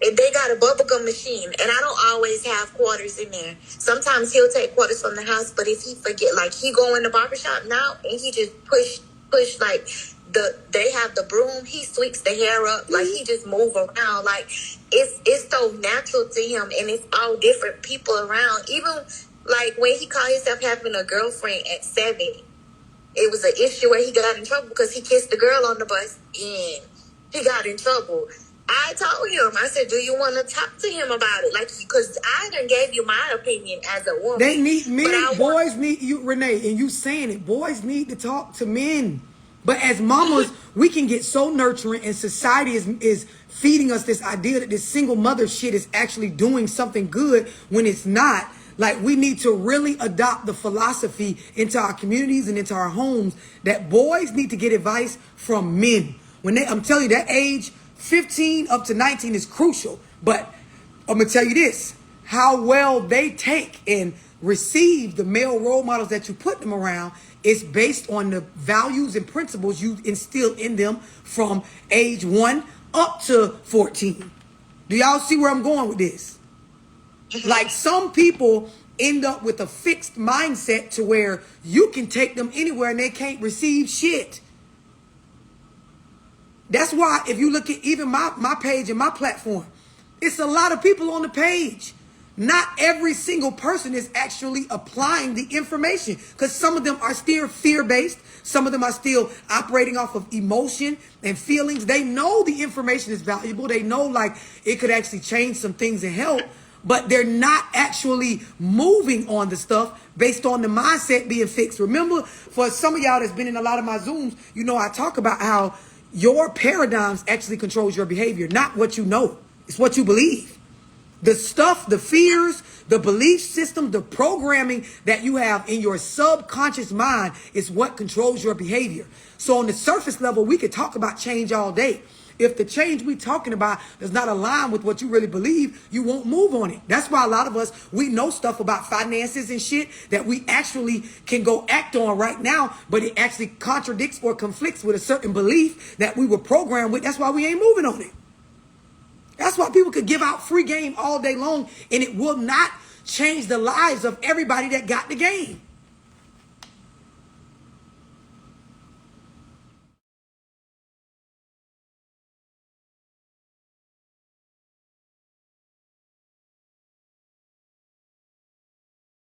They got a bubblegum machine, and I don't always have quarters in there. Sometimes he'll take quarters from the house, but if he forget, like he go in the barbershop now and he just push like they have the broom, he sweeps the hair up, like he just move around, like it's so natural to him, and it's all different people around. Even like when he called himself having a girlfriend at 7, it was an issue where he got in trouble because he kissed the girl on the bus and he got in trouble. I told him, I said, do you want to talk to him about it? Like, because I done gave you my opinion as a woman. They need men. Boys need you, Renee, and you saying it. Boys need to talk to men. But as mamas, we can get so nurturing, and society is feeding us this idea that this single mother shit is actually doing something good when it's not. Like, we need to really adopt the philosophy into our communities and into our homes that boys need to get advice from men. I'm telling you, that age 15 up to 19 is crucial. But I'm going to tell you this, how well they take and receive the male role models that you put them around is based on the values and principles you instill in them from age 1 up to 14. Do y'all see where I'm going with this? Like, some people end up with a fixed mindset to where you can take them anywhere and they can't receive shit. That's why if you look at even my page and my platform, it's a lot of people on the page. Not every single person is actually applying the information, because some of them are still fear-based. Some of them are still operating off of emotion and feelings. They know the information is valuable. They know, like, it could actually change some things and help, but they're not actually moving on the stuff based on the mindset being fixed. Remember, for some of y'all that's been in a lot of my Zooms, you know I talk about how your paradigms actually controls your behavior, not what you know. It's what you believe. The stuff, the fears, the belief system, the programming that you have in your subconscious mind is what controls your behavior. So on the surface level, we could talk about change all day. If the change we're talking about does not align with what you really believe, you won't move on it. That's why a lot of us, we know stuff about finances and shit that we actually can go act on right now, but it actually contradicts or conflicts with a certain belief that we were programmed with. That's why we ain't moving on it. That's why people could give out free game all day long, and it will not change the lives of everybody that got the game.